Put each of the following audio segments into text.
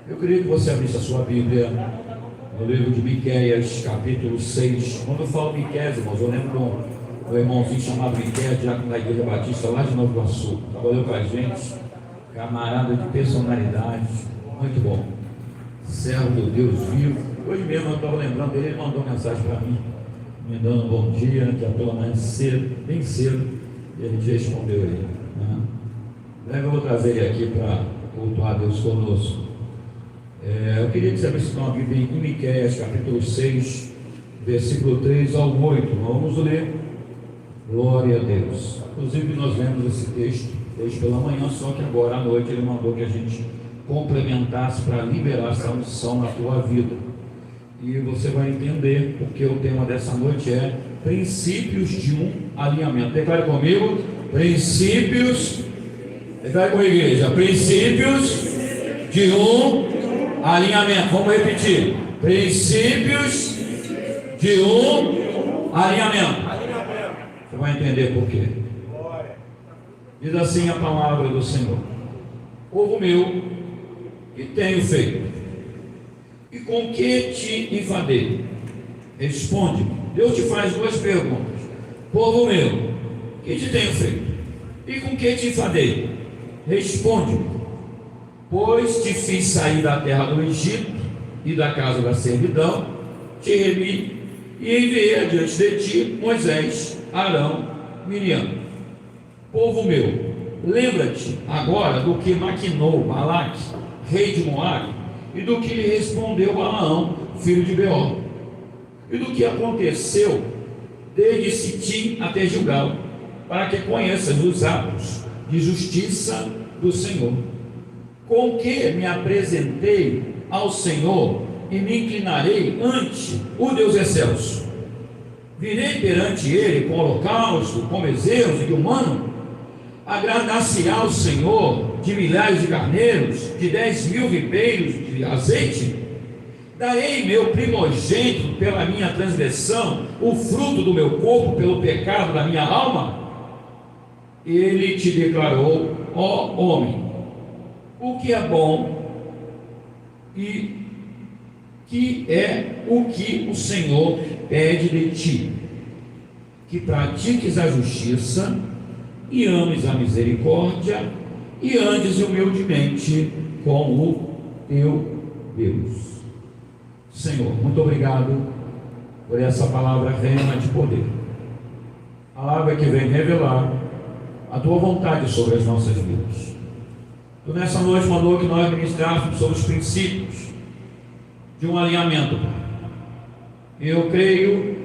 Eu queria que você abrisse a sua Bíblia no livro de Miqueias, capítulo 6. Quando eu falo Miqueias, irmãos, eu lembro do irmãozinho chamado Miqueias, diácono da Igreja Batista, lá de Nova Iguaçu. Trabalhou com a gente, camarada de personalidade, muito bom. Servo do Deus vivo. Hoje mesmo eu estava lembrando dele, ele mandou mensagem para mim, me dando um bom dia, que é pela manhã cedo, bem cedo, e a gente respondeu ele. Eu vou trazer ele aqui para cultuar Deus conosco. Eu queria que você abrisse uma Bíblia em Miqueias, capítulo 6, versículo 3 ao 8. Vamos ler. Glória a Deus. Inclusive nós lemos esse texto hoje pela manhã, só que agora à noite ele mandou que a gente complementasse para liberar essa unção na tua vida. E você vai entender porque o tema dessa noite é princípios de um alinhamento. Declare comigo, princípios. Declare com a igreja, princípios de um alinhamento. Vamos repetir, princípios de um alinhamento. Você vai entender por quê. Diz assim a palavra do Senhor: povo meu, que tenho feito, e com que te enfadei? Responde-me. Deus te faz duas perguntas. Povo meu, que te tenho feito, e com que te enfadei? Responde-me. Pois te fiz sair da terra do Egito e da casa da servidão, te remi e enviei adiante de ti Moisés, Arão, Miriam. Povo meu, lembra-te agora do que maquinou Balaque, rei de Moabe, e do que lhe respondeu Balaão, filho de Beor, e do que aconteceu desde Sitim até Gilgal, para que conheças os atos de justiça do Senhor. Com que me apresentei ao Senhor e me inclinarei ante o Deus excelso. Virei perante ele com holocausto, com bezerros e de humano. Agradar-se-á ao Senhor de milhares de carneiros, de 10.000 vipeiros de azeite? Darei meu primogênito pela minha transgressão, o fruto do meu corpo pelo pecado da minha alma? Ele te declarou: ó homem, o que é bom e que é o que o Senhor pede de ti, que pratiques a justiça e ames a misericórdia e andes humildemente com o teu Deus. Senhor, muito obrigado por essa palavra rema de poder, palavra que vem revelar a tua vontade sobre as nossas vidas. Tu nessa noite mandou que nós ministrássemos sobre os princípios de um alinhamento. Eu creio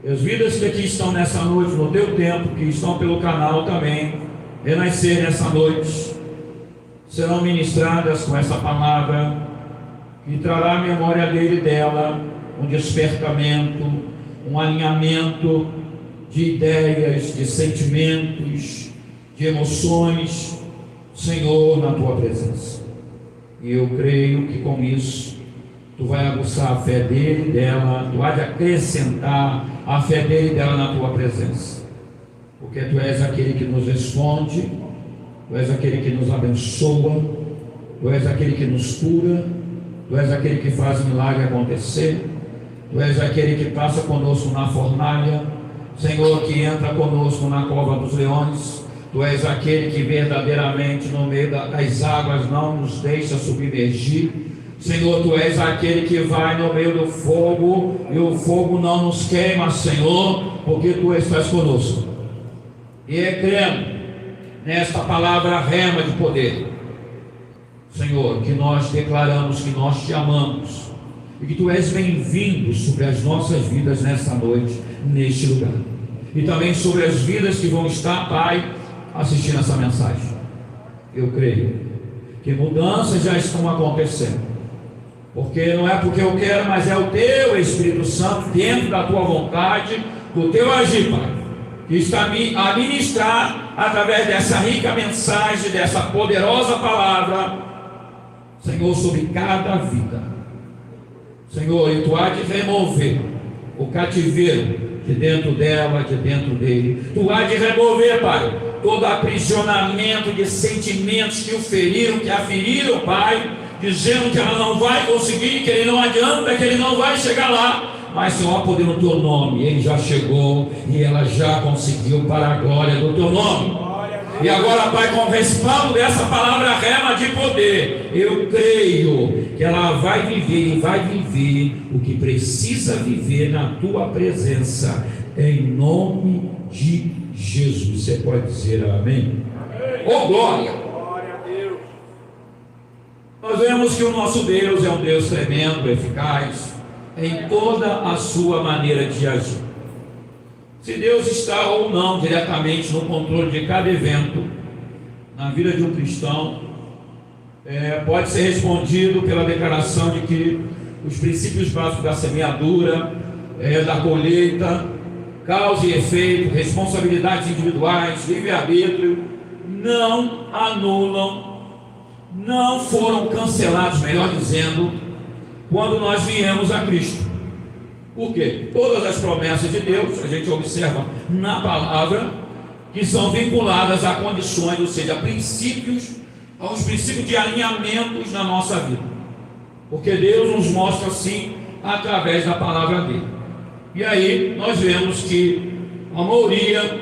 que as vidas que aqui estão nessa noite, no teu tempo, que estão pelo canal também, renascer nessa noite, serão ministradas com essa palavra, que trará a memória dele e dela, um despertamento, um alinhamento de ideias, de sentimentos, de emoções, Senhor, na tua presença. E eu creio que com isso tu vai aguçar a fé dele e dela, tu vai acrescentar a fé dele e dela na tua presença, porque tu és aquele que nos responde, tu és aquele que nos abençoa, tu és aquele que nos cura, tu és aquele que faz milagre acontecer, tu és aquele que passa conosco na fornalha, Senhor, que entra conosco na cova dos leões. Tu és aquele que verdadeiramente no meio das águas não nos deixa submergir. Senhor, tu és aquele que vai no meio do fogo e o fogo não nos queima, Senhor, porque tu estás conosco. E é crendo nesta palavra rema de poder, Senhor, que nós declaramos que nós te amamos e que tu és bem-vindo sobre as nossas vidas nesta noite, neste lugar, e também sobre as vidas que vão estar, Pai, assistindo essa mensagem. Eu creio que mudanças já estão acontecendo, porque não é porque eu quero, mas é o teu Espírito Santo, dentro da tua vontade, do teu agir, Pai, que está a ministrar através dessa rica mensagem, dessa poderosa palavra, Senhor, sobre cada vida, Senhor. E tu há de remover o cativeiro de dentro dela, de dentro dele. Tu há de remover, Pai, todo aprisionamento de sentimentos que o feriram, que a feriram, Pai, dizendo que ela não vai conseguir, que ele não adianta, que ele não vai chegar lá. Mas Senhor, há poder no teu nome, ele já chegou e ela já conseguiu para a glória do teu nome. E agora, Pai, com o respaldo dessa palavra rema de poder, eu creio que ela vai viver e vai viver o que precisa viver na tua presença, em nome de Jesus. Você pode dizer amém? Oh, glória! Glória a Deus. Nós vemos que o nosso Deus é um Deus tremendo, eficaz em toda a sua maneira de agir. Se Deus está ou não diretamente no controle de cada evento na vida de um cristão, pode ser respondido pela declaração de que os princípios básicos da semeadura, da colheita, causa e efeito, responsabilidades individuais, livre-arbítrio, não anulam, não foram cancelados, melhor dizendo, quando nós viemos a Cristo. Por quê? Todas as promessas de Deus, a gente observa na palavra, que são vinculadas a condições, ou seja, aos princípios de alinhamentos na nossa vida. Porque Deus nos mostra assim, através da palavra dele. E aí nós vemos que a maioria,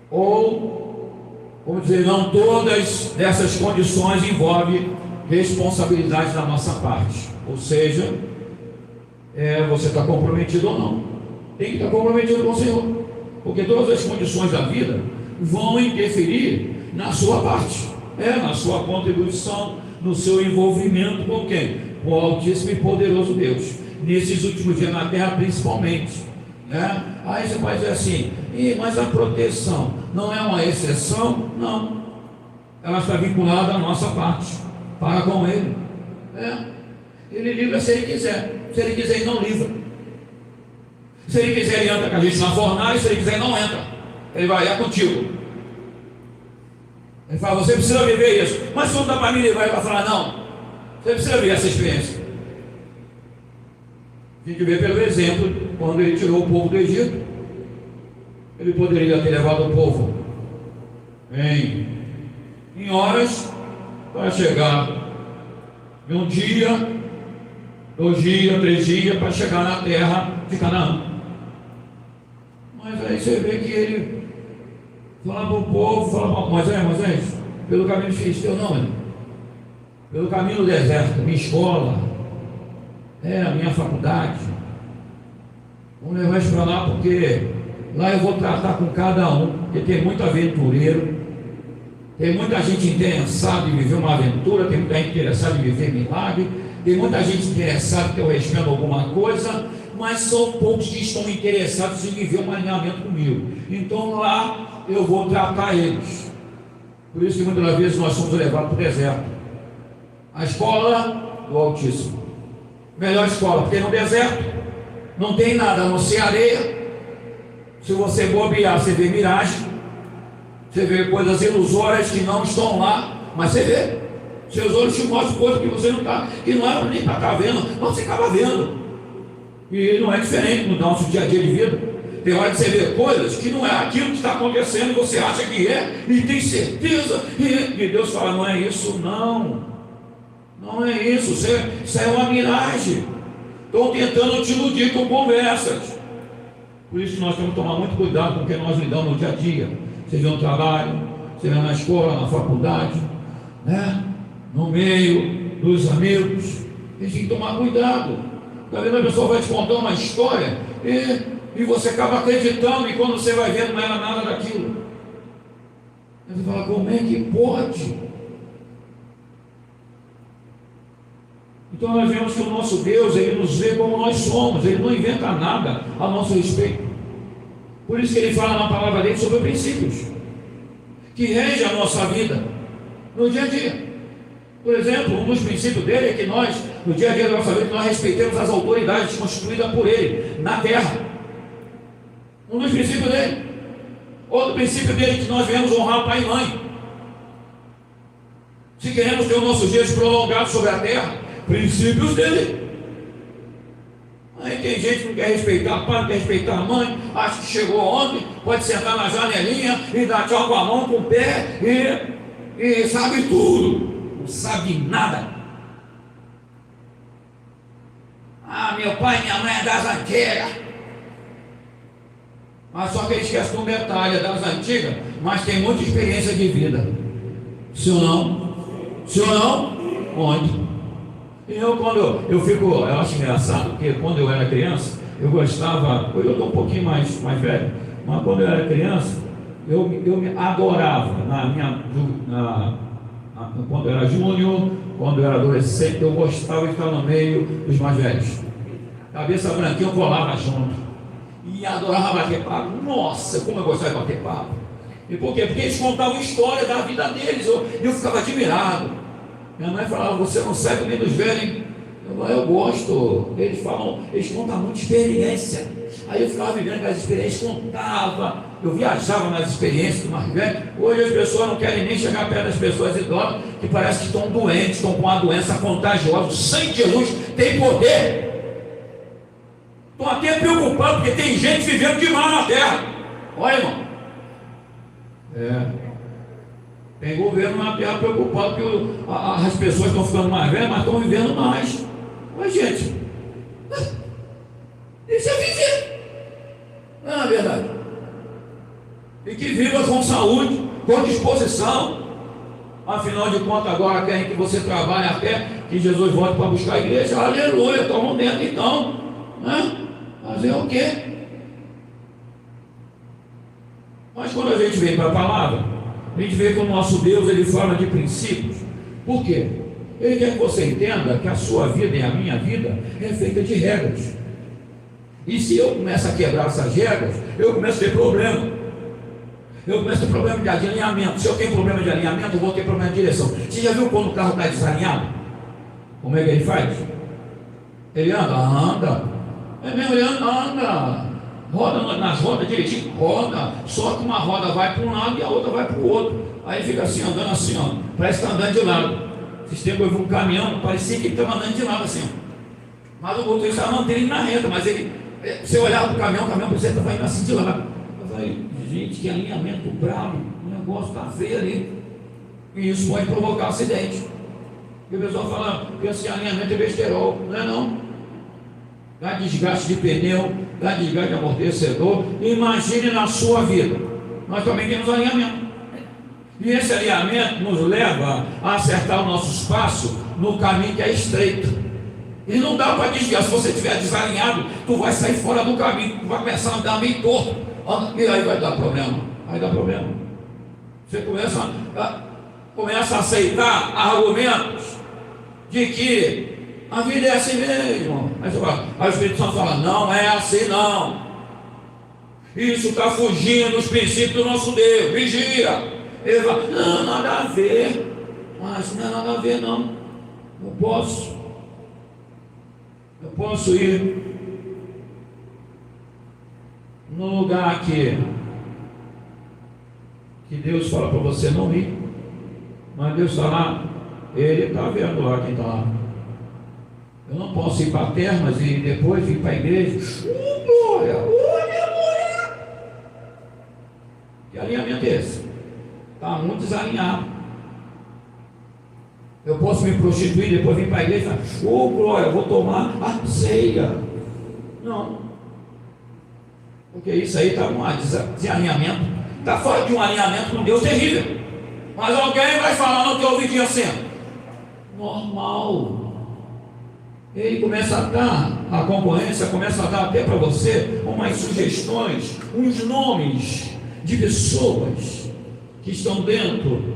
ou, vamos dizer, não todas dessas condições envolvem responsabilidade da nossa parte. Ou seja, você está comprometido ou não. Tem que estar comprometido com o Senhor, porque todas as condições da vida vão interferir na sua parte, na sua contribuição, no seu envolvimento com quem? Com o Altíssimo e Poderoso Deus, nesses últimos dias na terra principalmente. Aí você pode dizer assim, mas a proteção não é uma exceção? Não, ela está vinculada à nossa parte, para com Ele. Ele livra se Ele quiser. Se Ele quiser, Ele não livra. Se Ele quiser, Ele entra com a gente na fornalha. Se Ele quiser, Ele não entra. Ele vai contigo. Ele fala, você precisa viver isso. Mas se não dá para mim, Ele vai falar, não, você precisa viver essa experiência. A gente vê pelo exemplo, quando Ele tirou o povo do Egito, Ele poderia ter levado o povo em horas para chegar em um dia, 2 dias, 3 dias, para chegar na terra de Canaã. Mas aí você vê que ele fala para o povo, fala para Moisés, pelo caminho de Filisteu, não, pelo caminho do deserto, minha escola, a minha faculdade, vamos levar isso para lá, porque lá eu vou tratar com cada um, porque tem muito aventureiro, tem muita gente interessada em viver uma aventura, tem muita gente interessada em viver milagre, tem muita gente interessada em ter o respeito a alguma coisa, mas são poucos que estão interessados em viver um alinhamento comigo. Então lá eu vou tratar eles. Por isso que muitas vezes nós somos levados para o deserto. A escola do Altíssimo, melhor escola, porque no deserto não tem nada a não ser areia. Se você bobear, você vê miragem, você vê coisas ilusórias que não estão lá, mas você vê. Seus olhos te mostram coisas que você não está, que não era nem para estar vendo, mas você acaba vendo. E não é diferente no nosso dia a dia de vida. Tem hora que você vê coisas que não é aquilo que está acontecendo e você acha que é, e tem certeza, e Deus fala, não é isso não. Não é isso, isso é uma miragem. Estão tentando te iludir com conversas. Por isso nós temos que tomar muito cuidado com o que nós lidamos no dia a dia, seja no trabalho, seja na escola, na faculdade, no meio dos amigos. A gente tem que tomar cuidado. Às vezes a pessoa vai te contar uma história e você acaba acreditando, e quando você vai ver não era nada daquilo. Aí você fala, como é que pode? Então nós vemos que o nosso Deus, Ele nos vê como nós somos, Ele não inventa nada a nosso respeito. Por isso que Ele fala na palavra dele sobre princípios que regem a nossa vida no dia a dia. Por exemplo, um dos princípios dele é que nós, no dia a dia da nossa vida, nós respeitemos as autoridades constituídas por Ele na terra. Um dos princípios dele. Outro princípio dele é que nós devemos honrar pai e mãe. Se queremos ter os nossos dias prolongados sobre a terra, princípios dele. Aí tem gente que não quer respeitar pai, não quer respeitar a mãe, acha que chegou ontem, pode sentar na janelinha e dar tchau com a mão, com o pé, e sabe tudo. Não sabe nada. Meu pai e minha mãe é das antigas. Mas só que ele esquece de um detalhe, é das antigas, mas tem muita experiência de vida. Sim ou não? Sim ou não? Onde? E eu acho engraçado, porque quando eu era criança, eu gostava, hoje eu estou um pouquinho mais velho, mas quando eu era criança, eu me adorava, quando eu era júnior, quando eu era adolescente, eu gostava de estar no meio dos mais velhos. Cabeça branquinha, eu colava junto. E adorava bater papo. Nossa, como eu gostava de bater papo. E por quê? Porque eles contavam história da vida deles. Eu ficava admirado. Minha mãe falava, você não sai do meio dos velhos. Eu gosto. Eles contam muita experiência. Aí eu ficava vivendo aquelas experiências, contava. Eu viajava nas experiências do mais velho. Hoje as pessoas não querem nem chegar perto das pessoas idosas, que parece que estão doentes, estão com uma doença contagiosa. O sangue de Jesus tem poder. Estou até preocupado, porque tem gente vivendo demais na terra. Olha, irmão. Tem governo na terra preocupado, porque as pessoas estão ficando mais velhas, mas estão vivendo mais. Mas, gente, deixa viver. Não é verdade? E que viva com saúde, com disposição. Afinal de contas, agora querem que você trabalhe até que Jesus volte para buscar a igreja. Aleluia, estamos dentro então. Né? Fazer o quê? Mas quando a gente vem para a palavra, a gente vê que o nosso Deus, ele fala de princípios. Por quê? Ele quer que você entenda que a sua vida e a minha vida é feita de regras. E se eu começo a quebrar essas regras, eu começo a ter problema. Eu começo a ter problema de alinhamento. Se eu tenho problema de alinhamento, eu vou ter problema de direção. Você já viu quando o carro está desalinhado? Como é que ele faz? Ele anda. É mesmo, ele anda. Roda nas rodas direitinho, roda. Só que uma roda vai para um lado e a outra vai para o outro. Aí fica assim, andando assim, ó. Parece que está andando de lado. Esses tempos eu vi um caminhão, parecia que ele estava andando de lado assim, ó. Mas o motorista estava mantendo ele na reta, mas você olhava para o caminhão parecia que estava indo assim de lado. Eu falei, gente, que alinhamento bravo, o negócio está feio ali. E isso pode provocar acidente. E o pessoal fala, pensa que alinhamento é besterol. Não é não. Dá desgaste de pneu, dá desgaste de amortecedor. Imagine na sua vida. Nós também temos alinhamento. E esse alinhamento nos leva a acertar o nosso espaço no caminho que é estreito. E não dá para desviar. Se você estiver desalinhado, tu vai sair fora do caminho, tu vai começar a andar meio torto. E aí vai dar problema. Vai dar problema. Você começa a aceitar argumentos de que a vida é assim mesmo. Aí o Espírito Santo fala, não é assim não. Isso está fugindo dos princípios do nosso Deus. Vigia. Ele fala, não, nada a ver. Mas não é nada a ver não. Eu posso ir no lugar que Deus fala para você não ir. Mas Deus está lá. Ele está vendo lá quem está lá. Eu não posso ir para Termas e depois ir para a igreja. Glória! Que alinhamento é esse? Está muito desalinhado. Eu posso me prostituir e depois vir para a igreja e falar, glória, vou tomar a ceia. Não. Porque isso aí está um desalinhamento. Está fora de um alinhamento com Deus terrível. Mas alguém vai falar no teu ouvidinho assim. Normal. Ele começa a dar, a concorrência começa a dar até para você umas sugestões, uns nomes de pessoas que estão dentro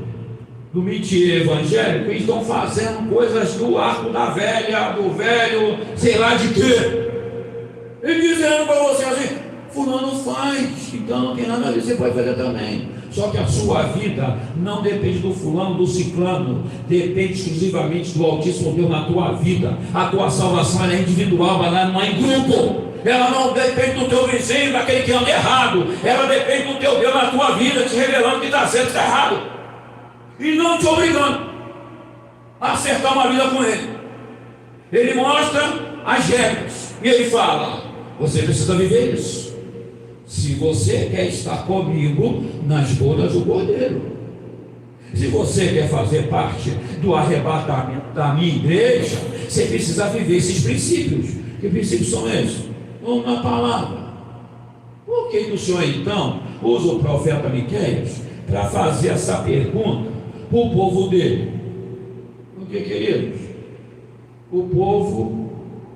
do métier evangélico e estão fazendo coisas do arco da velha, do velho, sei lá de quê. E dizendo para você assim, fulano faz, então não tem nada a ver, você pode fazer também. Só que a sua vida não depende do fulano, do ciclano, depende exclusivamente do Altíssimo Deus na tua vida. A tua salvação é individual, mas não é em grupo. Ela não depende do teu vizinho, daquele que anda errado. Ela depende do teu Deus na tua vida, te revelando que está certo e está errado. E não te obrigando a acertar uma vida com Ele. Ele mostra as regras. E Ele fala, você precisa viver isso. Se você quer estar comigo nas bodas do Cordeiro, se você quer fazer parte do arrebatamento da minha igreja, você precisa viver esses princípios. Que princípios são esses? Vamos na palavra. Por que o Senhor então usa o profeta Miqueias para fazer essa pergunta para o povo dele? Porque, queridos, o povo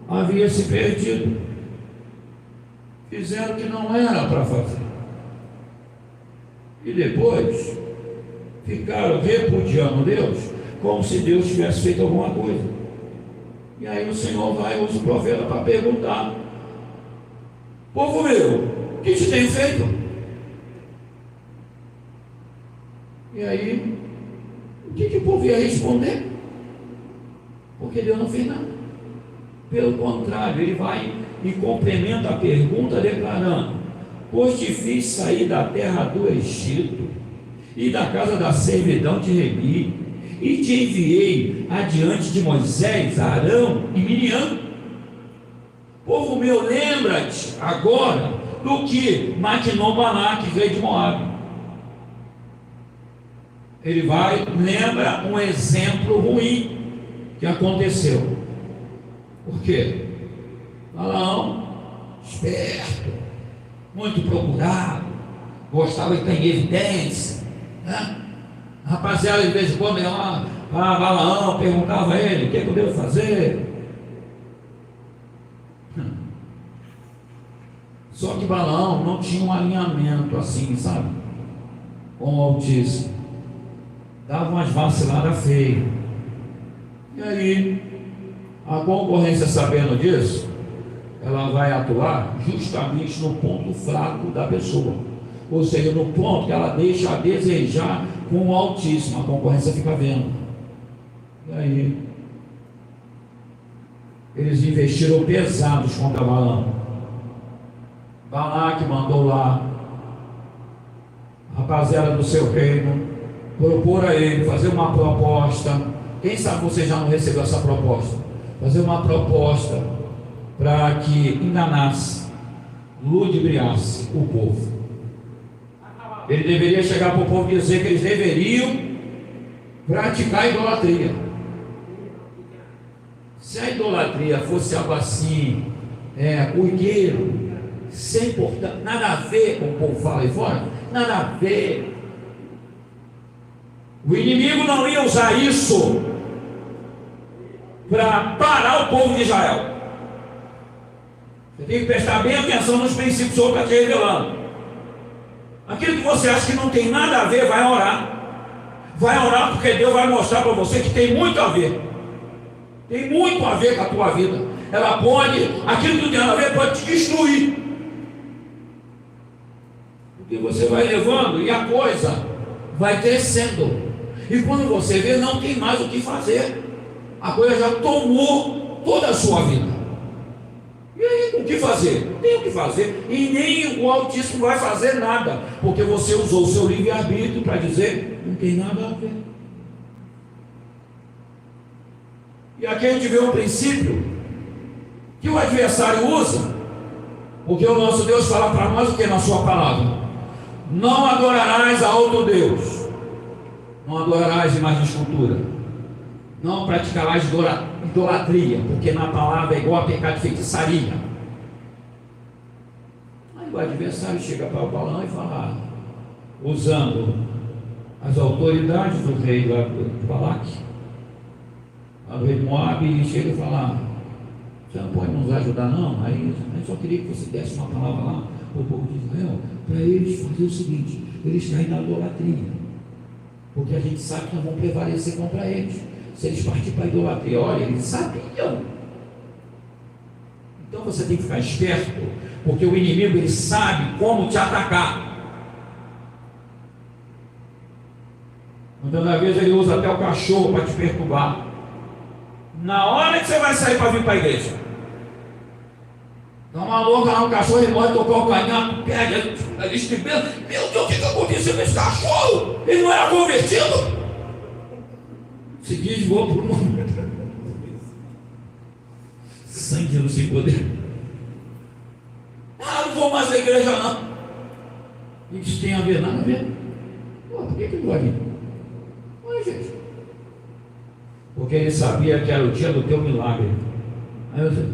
havia se perdido, fizeram o que não era para fazer, e depois ficaram repudiando Deus, como se Deus tivesse feito alguma coisa. E aí o Senhor vai e usa o profeta para perguntar: povo meu, o que te tenho feito? E aí, o que o povo ia responder? Porque Deus não fez nada. Pelo contrário, ele vai e complementa a pergunta declarando: pois te fiz sair da terra do Egito e da casa da servidão te remi, e te enviei adiante de Moisés, Arão e Miriam. Povo meu, lembra-te agora do que maquinou Balaque, rei de Moabe. Ele vai, lembra um exemplo ruim que aconteceu. Por quê? Balaão, esperto, muito procurado, gostava de estar em evidência, né? Rapaziada, de vez em quando ia lá, Balaão perguntava a ele: o que é que eu devo fazer? Só que Balaão não tinha um alinhamento assim, sabe, com o Altíssimo. Dava umas vaciladas feias. E aí, a concorrência, sabendo disso, ela vai atuar justamente no ponto fraco da pessoa, ou seja, no ponto que ela deixa a desejar com o Altíssimo. A concorrência fica vendo. E aí, eles investiram pesados contra Balaão. Balaque mandou lá a rapaziada do seu reino propor a ele fazer uma proposta. Quem sabe você já não recebeu essa proposta? Fazer uma proposta para que enganasse, ludibriasse o povo. Ele deveria chegar para o povo e dizer que eles deveriam praticar a idolatria. Se a idolatria fosse algo assim, curgueiro, sem importância, nada a ver com o povo fala aí fora, nada a ver. O inimigo não ia usar isso para parar o povo de Israel. Você tem que prestar bem atenção nos princípios que o Senhor está te revelando. Aquilo que você acha que não tem nada a ver, vai orar. Vai orar, porque Deus vai mostrar para você que tem muito a ver. Tem muito a ver com a tua vida. Ela pode, aquilo que não tem nada a ver, pode te destruir. Porque você vai levando e a coisa vai crescendo. E quando você vê, não tem mais o que fazer. A coisa já tomou toda a sua vida. E aí, o que fazer? Não tem o que fazer. E nem o Altíssimo vai fazer nada, porque você usou o seu livre-arbítrio para dizer: não tem nada a ver. E aqui a gente vê um princípio que o adversário usa, porque o nosso Deus fala para nós o que na sua palavra: não adorarás a outro Deus, não adorarás imagem de escultura, não praticarás idolatria, porque na palavra é igual a pecado de feitiçaria. Aí o adversário chega para o Balaão e fala, usando as autoridades do rei lá do Balaque, do rei de Moabe, e chega e fala: você não pode nos ajudar não? Aí eu só queria que você desse uma palavra lá para o povo de Israel, para eles fazer o seguinte: eles caem na idolatria, porque a gente sabe que nós vamos prevalecer contra eles se eles partirem para a idolatria. Olha, eles sabiam. Então você tem que ficar esperto, porque o inimigo, ele sabe como te atacar. Muitas das vezes ele usa até o cachorro para te perturbar. Na hora que você vai sair para vir para a igreja, dá uma louca lá, o cachorro, ele morre, tocou o canhão, pega, ele estribendo: meu Deus, o que aconteceu com esse cachorro? Ele não era convertido? Se diz, vou para o mundo. Sangue não se poder. Não vou mais à igreja não. Isso tem a ver, nada a ver. Pô, por que ele vai vir? Olha, gente, porque ele sabia que era o dia do teu milagre. Aí eu disse: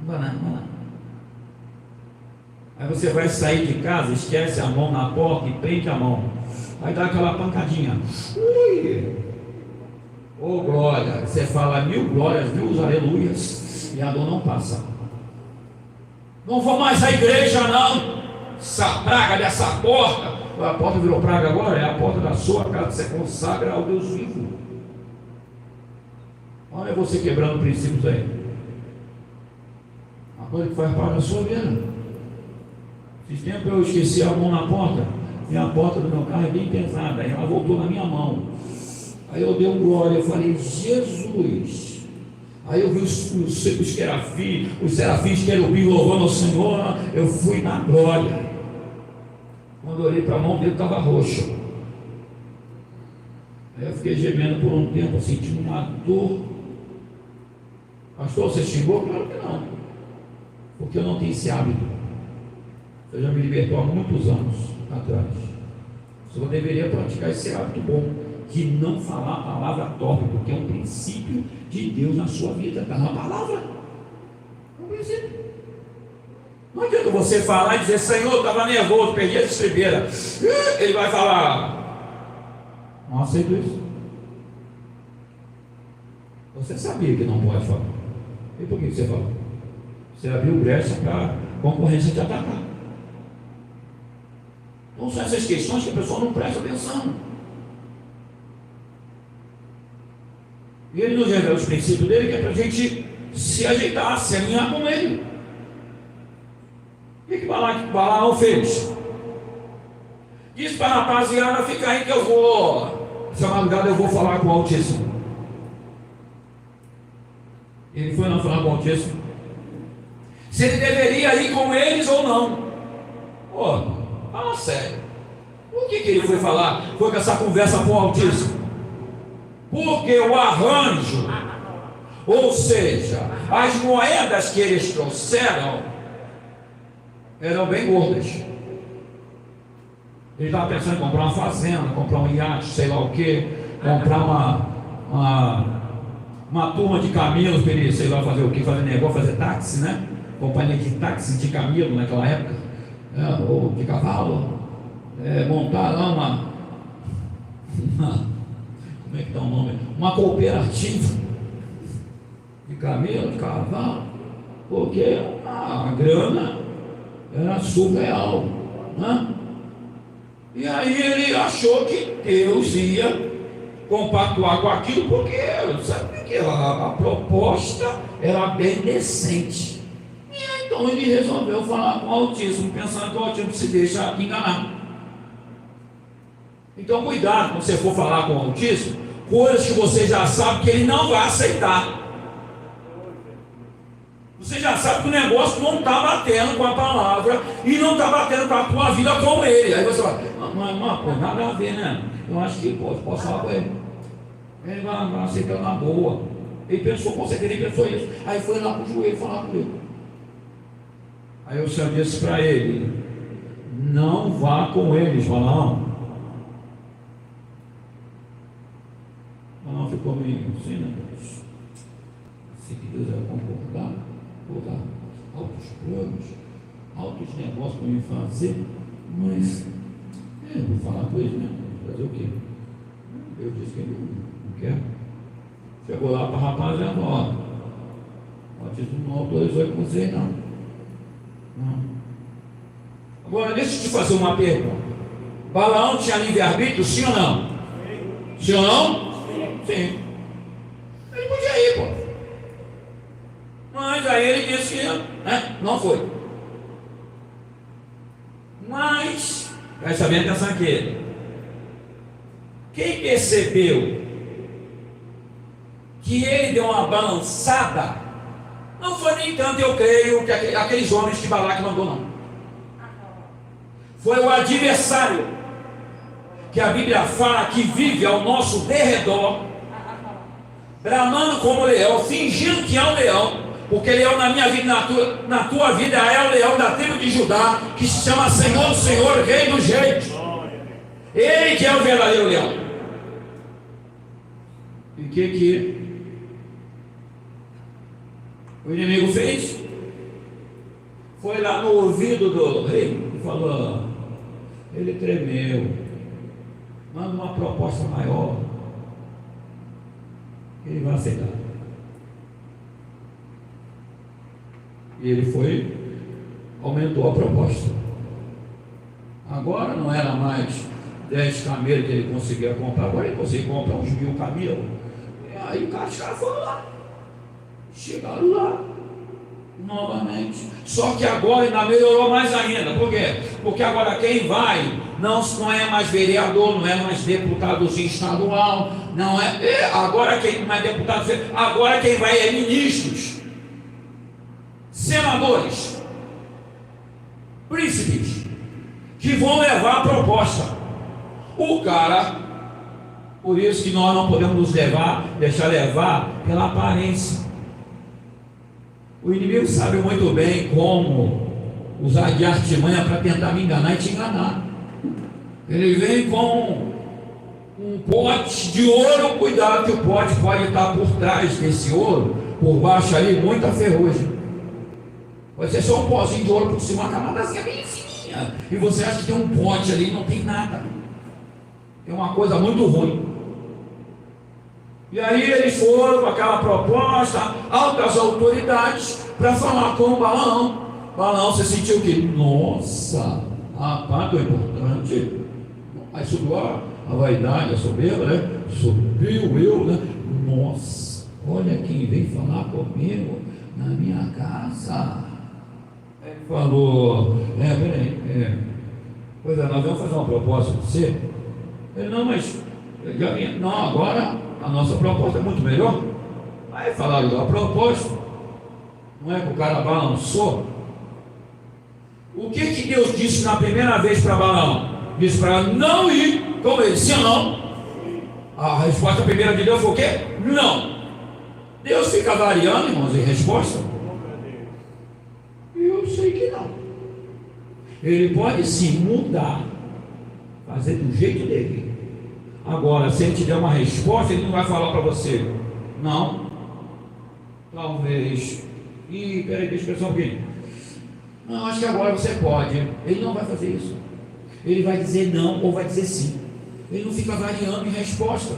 vai lá, vai lá. Aí você vai sair de casa, esquece a mão na porta e prende a mão. Aí dá aquela pancadinha. Ui! Oh glória! Você fala 1000 glórias, 1000 aleluias, e a dor não passa. Não vou mais à igreja, não. Essa praga dessa porta. A porta virou praga agora, é a porta da sua casa. Você consagra ao Deus vivo. Olha você quebrando princípios aí. Uma coisa que faz parte da sua vida. Esse tempo eu esqueci a mão na porta, e a porta do meu carro é bem pesada, aí ela voltou na minha mão. Aí eu dei um glória, eu falei, Jesus. Aí eu vi os serafins querubim louvando ao Senhor, eu fui na glória. Quando eu olhei para a mão dele, estava roxo. Aí eu fiquei gemendo por um tempo, sentindo uma dor. Pastor, você xingou? Claro que não, porque eu não tenho esse hábito. Você já me libertou há muitos anos atrás. Você deveria praticar esse hábito bom, de não falar a palavra torta, porque é um princípio de Deus na sua vida. Está na palavra. É um princípio. Não adianta você falar e dizer, Senhor, eu estava nervoso, perdi a estribeira. Ele vai falar, não aceito isso. Você sabia que não pode falar. E por que você falou? Você abriu brecha para a concorrência te atacar. Então são essas questões que a pessoa não presta atenção. E ele nos revela os princípios dele, que é para a gente se ajeitar, se alinhar com ele. O que Balaão fez? Disse para a rapaziada, fica aí que eu vou, essa madrugada eu vou falar com o Altíssimo. Ele foi lá falar com o Altíssimo. Se ele deveria ir com eles ou não. Pô, fala sério. Por que ele foi falar? Foi com essa conversa com o Altíssimo? Porque o arranjo, ou seja, as moedas que eles trouxeram, eram bem gordas. Ele estava pensando em comprar uma fazenda, comprar um iate, sei lá o que, comprar uma turma de camelos para ele, sei lá, fazer o que, fazer negócio, fazer táxi, né? Companhia de táxi de camelo naquela época, ou de cavalo, montar lá como é que está o nome? Uma cooperativa de camelo, de cavalo, porque a grana era surreal, né? E aí ele achou que Deus ia compactuar com aquilo, porque sabe que a proposta era bem decente. E aí, então ele resolveu falar com o Altíssimo, pensando que o Altíssimo se deixa enganar. Então cuidado quando você for falar com o Altíssimo, coisas que você já sabe que ele não vai aceitar. Você já sabe que o negócio não está batendo com a palavra e não está batendo com a tua vida com ele. Aí você fala, mas pô, nada a ver, né? Eu acho que posso falar com ele. Ele vai aceitar na boa. Ele pensou, com certeza ele pensou isso. Aí foi lá pro joelho falar com ele. Aí o Senhor disse para ele, não vá com eles, Balaão. Balaão ficou meio assim, né? Se que Deus vai concordar, vou dar altos planos, altos negócios para me fazer, mas vou falar com ele, né? Fazer o quê? Eu disse que ele não quer. Chegou lá para o rapaz e falou, o batismo não autorizou com você, não. Agora, deixa eu te fazer uma pergunta. Balaão tinha livre-arbítrio, sim ou não? Sim ou não? Sim. Ele podia ir, pô. Mas aí ele disse que não foi. Mas, presta bem atenção aqui. Quem percebeu que ele deu uma balançada, não foi nem tanto, eu creio, que aqueles homens que Balaque mandou, não. Foi o adversário, que a Bíblia fala que vive ao nosso derredor, bramando como leão, fingindo que é um leão, porque leão na minha vida, na tua vida, é o leão da tribo de Judá, que se chama Senhor do Senhor, Rei dos Reis. Ele que é o verdadeiro leão. E o que o inimigo fez? foi lá no ouvido do rei e falou, ele tremeu, manda uma proposta maior, ele vai aceitar. E ele foi, aumentou a proposta. Agora não era mais 10 camelos que ele conseguia comprar, agora ele conseguia comprar uns 1000 camelos. E aí os caras foram lá, chegaram lá novamente. Só que agora ainda melhorou mais ainda. Por quê? Porque agora quem vai não é mais vereador, não é mais deputadozinho estadual, não é. Agora quem não é deputado, agora quem vai é ministros, senadores, príncipes, que vão levar a proposta. O cara, por isso que nós não podemos nos deixar levar pela aparência. O inimigo sabe muito bem como usar de artimanha para tentar me enganar e te enganar. Ele vem com um pote de ouro, cuidado que o pote pode estar por trás desse ouro, por baixo ali, muita ferrugem. Pode ser só um pozinho de ouro por cima, uma camadazinha bem fininha, e você acha que tem um pote ali e não tem nada. É uma coisa muito ruim. E aí eles foram com aquela proposta, altas autoridades, para falar com o Balaão. Balaão, você sentiu que, nossa, rapaz, é importante. Aí subiu a vaidade, a soberba, né? Subiu eu, né? Nossa, olha quem veio falar comigo na minha casa. Ele falou, peraí, pois é, nós vamos fazer uma proposta para você. Ele, não, mas não, agora a nossa proposta é muito melhor. Aí falaram da proposta, não é que o cara balançou. O que Deus disse na primeira vez para Balaão? Disse para não ir, como ele disse, não. A resposta primeira de Deus foi o quê? Não. Deus fica variando, irmãos, em resposta? Eu sei que não. Ele pode sim mudar, fazer do jeito dele. Agora, se ele te der uma resposta, ele não vai falar para você, não, talvez, peraí, deixa eu pensar um pouquinho. Não, acho que agora você pode. Ele não vai fazer isso. Ele vai dizer não ou vai dizer sim. Ele não fica variando em resposta.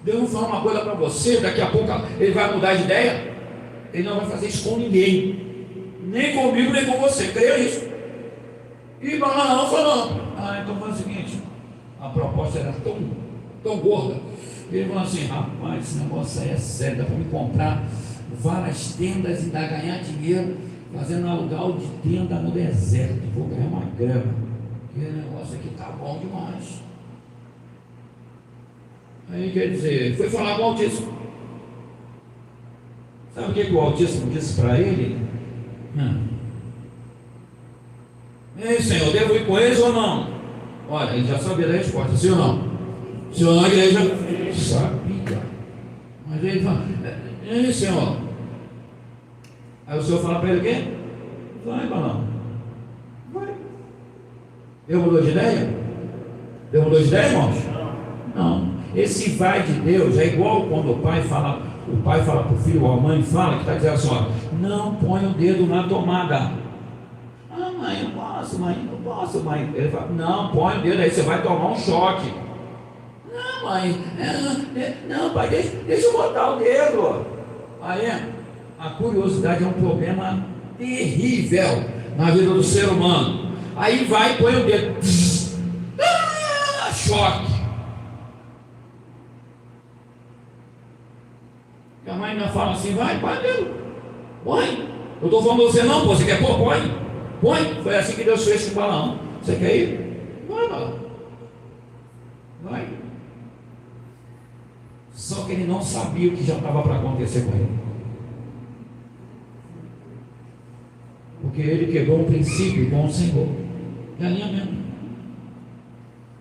Deus não fala uma coisa para você, daqui a pouco ele vai mudar de ideia. Ele não vai fazer isso com ninguém, nem comigo, nem com você, creia nisso. E Balaão falando, então faz o seguinte, a proposta era tão gorda. Ele falou assim, rapaz, esse negócio aí é sério, dá para me comprar várias tendas e ainda ganhar dinheiro fazendo aluguel de tenda no deserto. Vou ganhar uma grana, que o negócio aqui tá bom demais. Aí quer dizer, foi falar com o Altíssimo. Sabe o que o Altíssimo disse para ele? Ei, Senhor, devo ir com eles ou não? Olha, ele já sabia da resposta, sim ou não? Sim ou não, a igreja? Sabia. Mas ele fala, ei, Senhor. Aí o Senhor fala para ele o quê? Vai, Balaão. Vai. Deus mudou de ideia? Deus mudou de ideia, irmãos? Não. Esse vai de Deus é igual quando o pai fala para o filho, ou a mãe fala, que está dizendo assim, ó, não põe o dedo na tomada. Mãe, não posso, mãe. Ele fala, não, põe o dedo aí, você vai tomar um choque. Não, mãe, não, pai, deixa eu botar o dedo. Aí, a curiosidade é um problema terrível na vida do ser humano. Aí vai, põe o dedo, choque. E a mãe ainda fala assim, vai, põe o dedo, põe. Eu estou falando você não, você quer pôr, põe. Põe, foi assim que Deus fez com Balaão. Você quer ir? Vai, Balaão. Vai. Só que ele não sabia o que já estava para acontecer com ele. Porque ele quebrou um princípio com o Senhor. É alinhamento.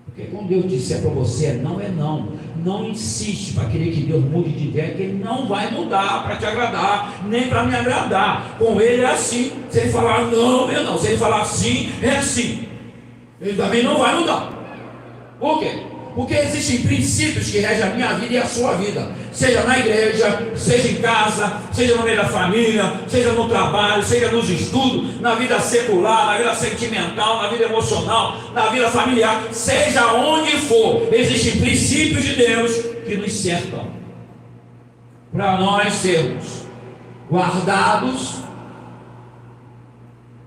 Porque quando Deus disser para você é não. Não insiste para querer que Deus mude de ideia, que Ele não vai mudar para te agradar, nem para me agradar. Com Ele é assim. Se Ele falar não, é não. Se Ele falar sim, é sim. Ele também não vai mudar. Por quê? Porque existem princípios que regem a minha vida e a sua vida, seja na igreja, seja em casa, seja no meio da família, seja no trabalho, seja nos estudos, na vida secular, na vida sentimental, na vida emocional, na vida familiar, seja onde for, existem princípios de Deus que nos cercam, para nós sermos guardados,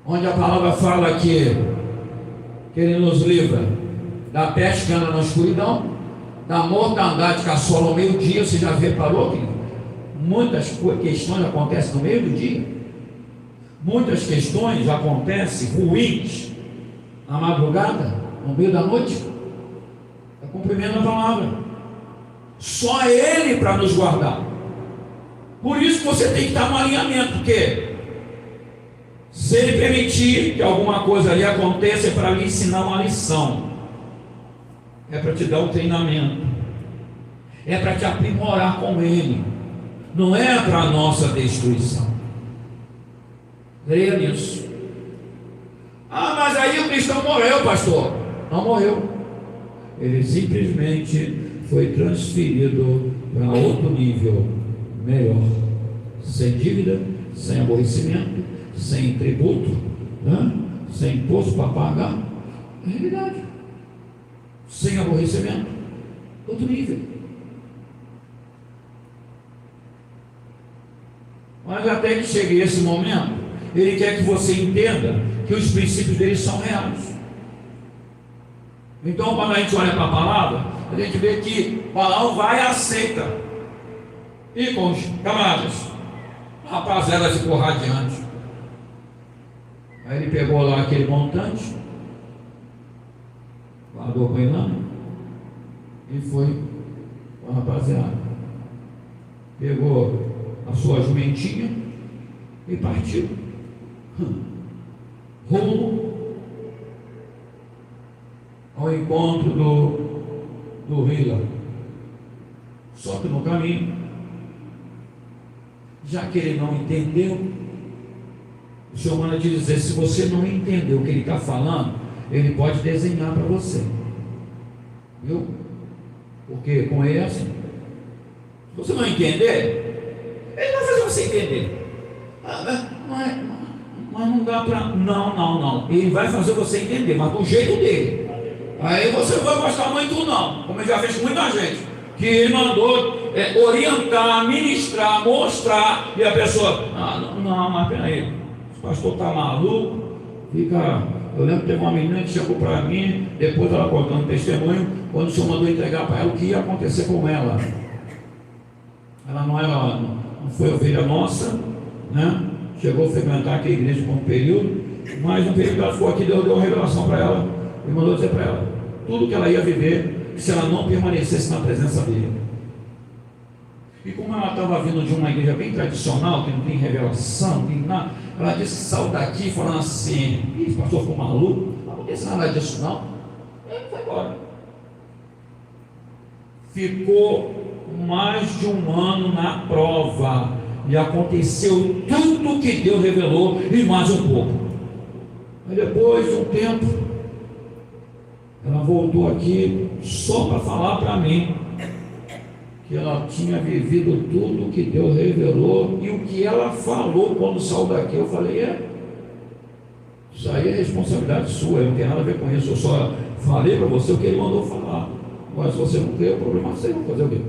onde a palavra fala que Ele nos livra da peste que anda na escuridão, da mortandade que assola ao meio-dia. Você já reparou que muitas questões acontecem no meio do dia? Muitas questões acontecem ruins na madrugada, no meio da noite. É cumprimento da palavra. Só Ele para nos guardar. Por isso que você tem que estar no alinhamento, porque se Ele permitir que alguma coisa ali aconteça, é para lhe ensinar uma lição, é para te dar um treinamento, é para te aprimorar com Ele, não é para a nossa destruição. Creia nisso. Mas aí o cristão morreu, pastor. Não morreu, ele simplesmente foi transferido para outro nível melhor, sem dívida, sem aborrecimento, sem tributo, né? Sem imposto para pagar. É a realidade. Sem aborrecimento, outro nível. Mas até que chegue esse momento, Ele quer que você entenda que os princípios dele são reais. Então, quando a gente olha para a palavra, a gente vê que Balaão vai e aceita. E com os camaradas, a rapaziada ficou radiante. Aí ele pegou lá aquele montante, guardou com ele lá e foi com a rapaziada. Pegou a sua jumentinha e partiu rumo ao encontro do Hila. Só que no caminho, já que ele não entendeu, o Senhor manda te dizer: se você não entendeu o que ele está falando, ele pode desenhar para você, viu? Porque com ele é assim. Se você não entender, ele vai fazer você entender. Mas não dá para. Não. Ele vai fazer você entender, mas do jeito dele. Aí você não vai gostar muito, não, como ele já fez com muita gente, que ele mandou orientar, ministrar, mostrar, e a pessoa: não, mas peraí, o pastor está maluco. Eu lembro que teve uma menina que chegou para mim, depois ela contando testemunho, quando o Senhor mandou entregar para ela o que ia acontecer com ela. Ela não foi ovelha nossa, né? Chegou a frequentar aqui a igreja por um período, mas no período que ela ficou aqui, Deus deu uma revelação para ela e mandou dizer para ela tudo que ela ia viver se ela não permanecesse na presença dele. E como ela estava vindo de uma igreja bem tradicional, que não tem revelação, não tem nada, ela disse que saiu daqui falando assim: esse pastor ficou maluco, não acontece nada disso não. E aí foi embora. Ficou mais de um ano na prova, e aconteceu tudo que Deus revelou e mais um pouco. Aí depois de um tempo, ela voltou aqui só para falar para mim que ela tinha vivido tudo que Deus revelou e o que ela falou quando saiu daqui. Eu falei: isso aí é responsabilidade sua, eu não tenho nada a ver com isso, eu só falei para você o que ele mandou falar. Agora, se você não crê, o problema é seu, vou fazer o quê?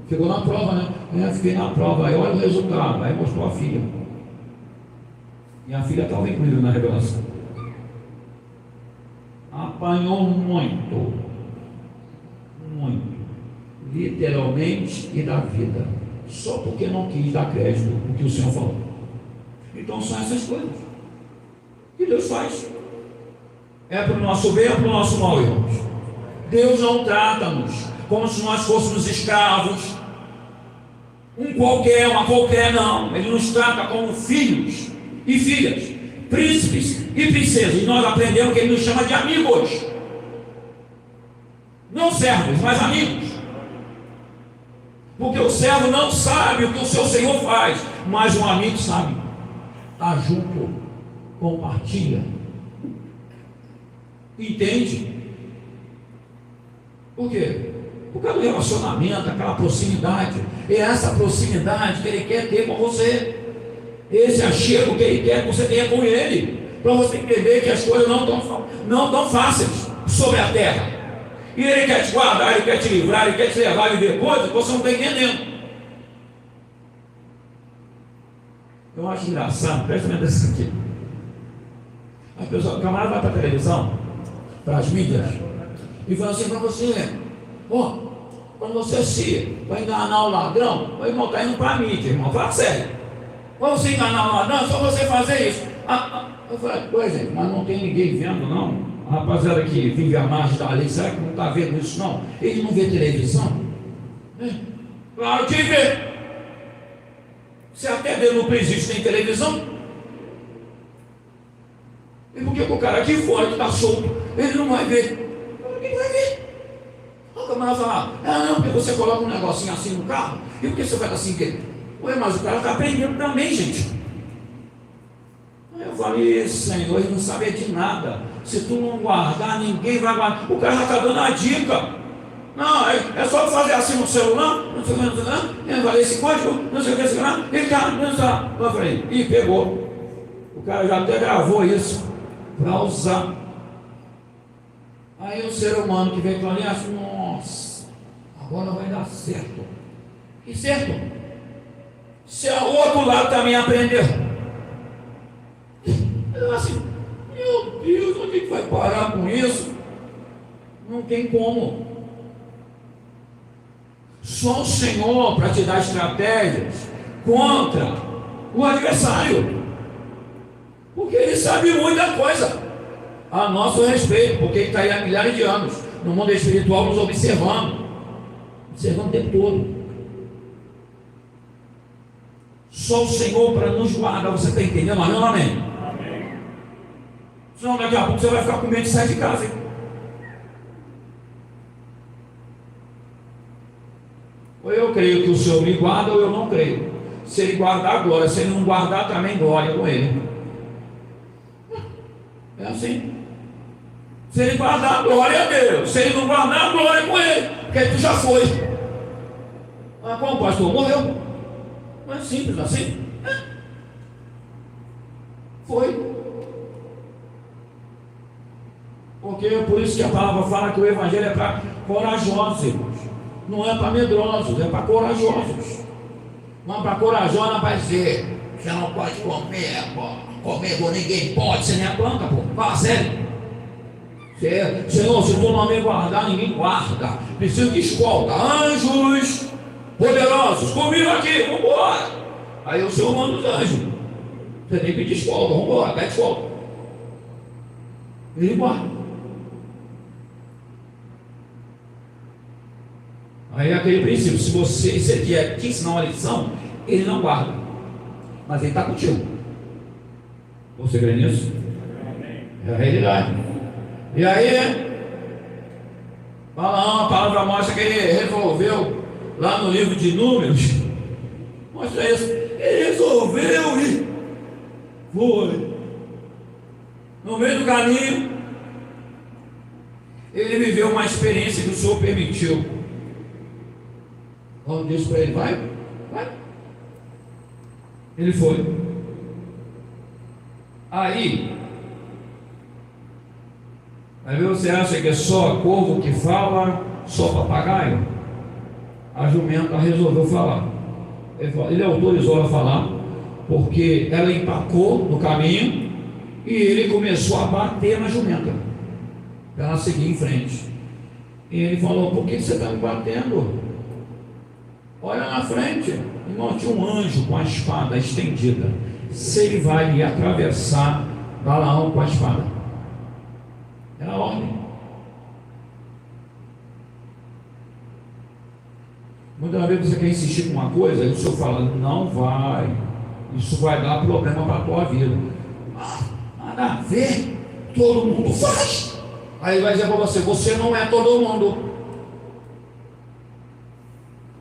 Ficou na prova, né? Fiquei na prova, aí olha o resultado, aí mostrou a filha. E a filha estava incluída na revelação. Apanhou muito, literalmente e da vida, só porque não quis dar crédito ao que o Senhor falou. Então são essas coisas que Deus faz. É para o nosso bem ou para o nosso mal, irmãos? Deus não trata-nos como se nós fôssemos escravos, uma qualquer, não. Ele nos trata como filhos e filhas, príncipes e princesas. E nós aprendemos que Ele nos chama de amigos, não servos, mas amigos. Porque o servo não sabe o que o seu Senhor faz, mas um amigo sabe. Está junto, compartilha, entende. Por quê? Por causa do relacionamento, aquela proximidade. É essa proximidade que Ele quer ter com você. Esse achego que Ele quer que você tenha com Ele. Para você entender que as coisas não tão fáceis sobre a terra. E Ele quer te guardar, Ele quer te livrar, Ele quer te levar a viver coisas que você não está entendendo. Eu acho engraçado, presta atenção nisso aqui. As pessoas, o camarada vai para a televisão, para as mídias, e fala assim para você: ó, quando você se vai enganar o ladrão, o irmão está indo para a mídia, irmão, fala sério. Quando você enganar o ladrão, é só você fazer isso. Eu falei: pois é, mas não tem ninguém vendo, não. A rapaziada que vive à margem da lei, será que não está vendo isso, não? Ele não vê televisão? Claro que vê. Se até dentro do presídio tem televisão, e por que o cara aqui fora que está solto, ele não vai ver? Quem vai ver? O camarada fala: não, porque você coloca um negocinho assim no carro, e por que você faz assim? Ué, mas o cara está aprendendo também, gente. Aí eu falei: Senhor, ele não sabe de nada. Se tu não guardar, ninguém vai guardar. O cara já está dando a dica. Não, é só fazer assim no celular, não sei o que, não sei o que, eu falei esse código, não sei o que, ele está, não sei. Eu falei: ih, pegou. O cara já até gravou isso para usar. Aí o ser humano que vem para ali acha: nossa, agora vai dar certo. Que certo? Se o outro lado também aprendeu. Eu assim: meu Deus, onde é que vai parar com isso? Não tem como. Só o Senhor para te dar estratégias contra o adversário, porque Ele sabe muita coisa a nosso respeito, porque Ele está aí há milhares de anos no mundo espiritual nos observando o tempo todo. Só o Senhor para nos guardar. Você está entendendo? Amém ou amém? Amém. Senão daqui a pouco você vai ficar com medo de sair de casa, hein? Ou eu creio que o Senhor me guarda, ou eu não creio. Se Ele guardar, glória. Se Ele não guardar, também glória com Ele. É assim. Se Ele guardar, glória a Deus. Se Ele não guardar, glória com Ele. Porque tu já foi. Mas como o pastor morreu? Não é simples assim. Foi. Porque é por isso que a palavra fala que o Evangelho é para corajosos, irmãos. Não é para medrosos, é para corajosos. Não para corajosa vai dizer: você não pode comer, comer, ninguém pode, você nem é planta, pô. Fala sério. Senhor, se tu não me guardar, ninguém guarda. Preciso de escolta. Anjos poderosos, comigo aqui, vamos embora. Aí o Senhor manda os anjos. Você tem que pedir escolta, vamos embora, pede escolta. Ele guarda. Aí é aquele princípio: se ele quer te ensinar uma lição, ele não guarda, mas ele está contigo. Você crê nisso? É a realidade. E aí, Balaão, a palavra mostra que ele resolveu, lá no livro de Números, mostra isso. Ele resolveu e foi. No meio do caminho, ele viveu uma experiência que o Senhor permitiu. Quando disse para ele: vai. Ele foi. Aí você acha que é só corvo que fala, só papagaio? A jumenta resolveu falar. Ele autorizou ela a falar, porque ela empacou no caminho e ele começou a bater na jumenta para ela seguir em frente. E ele falou: por que você está me batendo? Olha na frente, irmão, tinha um anjo com a espada estendida. Se ele vai lhe atravessar, Balaão com a espada. Era a ordem. Muitas vezes você quer insistir com uma coisa, e o Senhor fala: não vai, isso vai dar problema para a tua vida. Nada a ver, todo mundo faz. Aí ele vai dizer para você: você não é todo mundo.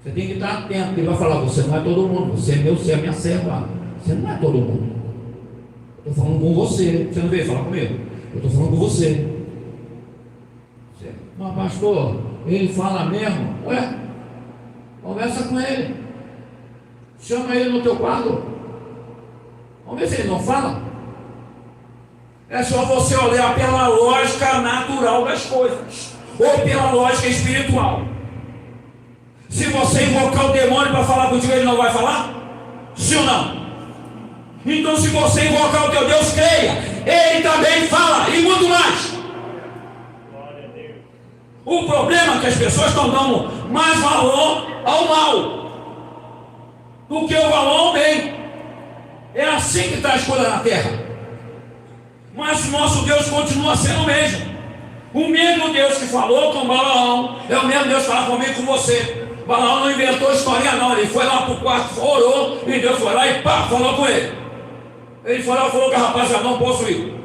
Você tem que estar atento, ele vai falar: você não é todo mundo, você é meu, você é minha serva. Você não é todo mundo. Eu estou falando com você. Você não veio falar comigo? Eu estou falando com você. Mas pastor, ele fala mesmo. Ué, conversa com ele. Chama ele no teu quarto. Vamos ver se ele não fala. É só você olhar pela lógica natural das coisas, ou pela lógica espiritual. Se você invocar o demônio para falar contigo, ele não vai falar? Sim ou não? Então, se você invocar o teu Deus, creia, ele também fala, e muito mais. O problema é que as pessoas estão dando mais valor ao mal do que o valor ao bem. É assim que está as coisas na terra. Mas o nosso Deus continua sendo o mesmo. O mesmo Deus que falou com Balaão é o mesmo Deus que fala comigo, com você. Balaão não inventou história não. Ele foi lá para o quarto, orou, e Deus foi lá e pá, falou com ele. Ele foi lá e falou que a rapaziada não posso ir.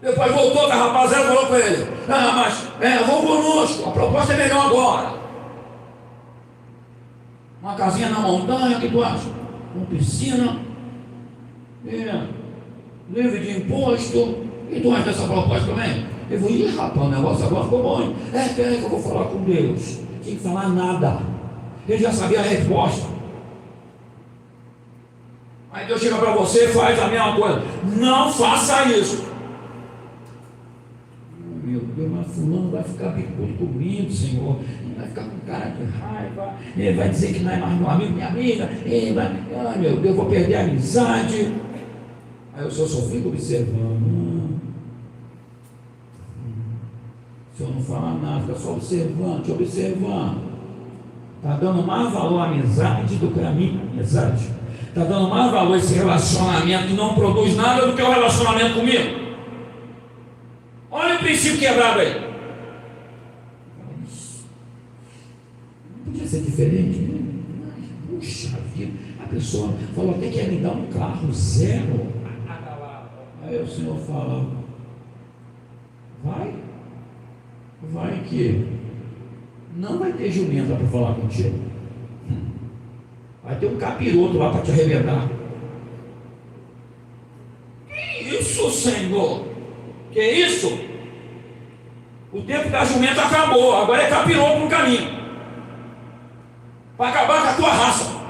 Depois voltou com a rapaziada e falou com ele: mas vão conosco, a proposta é melhor agora. Uma casinha na montanha, o que tu acha? Uma piscina, livre de imposto. E tu acha dessa proposta também? Eu vou, rapaz, o negócio agora ficou bom, hein? Peraí que eu vou falar com Deus. Não tinha que falar nada. Ele já sabia a resposta. Aí Deus chega para você e faz a mesma coisa. Não faça isso. Meu Deus, mas fulano vai ficar bicudo comigo, Senhor. Ele vai ficar com cara de raiva. Ele vai dizer que não é mais meu amigo, minha amiga. Ele vai, ai meu Deus, eu vou perder a amizade. Aí eu só fico observando. O Senhor não fala nada, fica só observando, te observando. Está dando mais valor à amizade do que a minha amizade. Está dando mais valor a esse relacionamento que não produz nada do que o relacionamento comigo. Olha o princípio quebrado aí. Não podia ser diferente, né? Puxa vida, a pessoa falou até que ia me dar um carro zero. Aí o Senhor fala: vai que não vai ter jumenta para falar contigo. Vai ter um capiroto lá para te arrebentar. Que isso, Senhor? Que isso? O tempo da jumenta acabou. Agora é capiroto no caminho para acabar com a tua raça.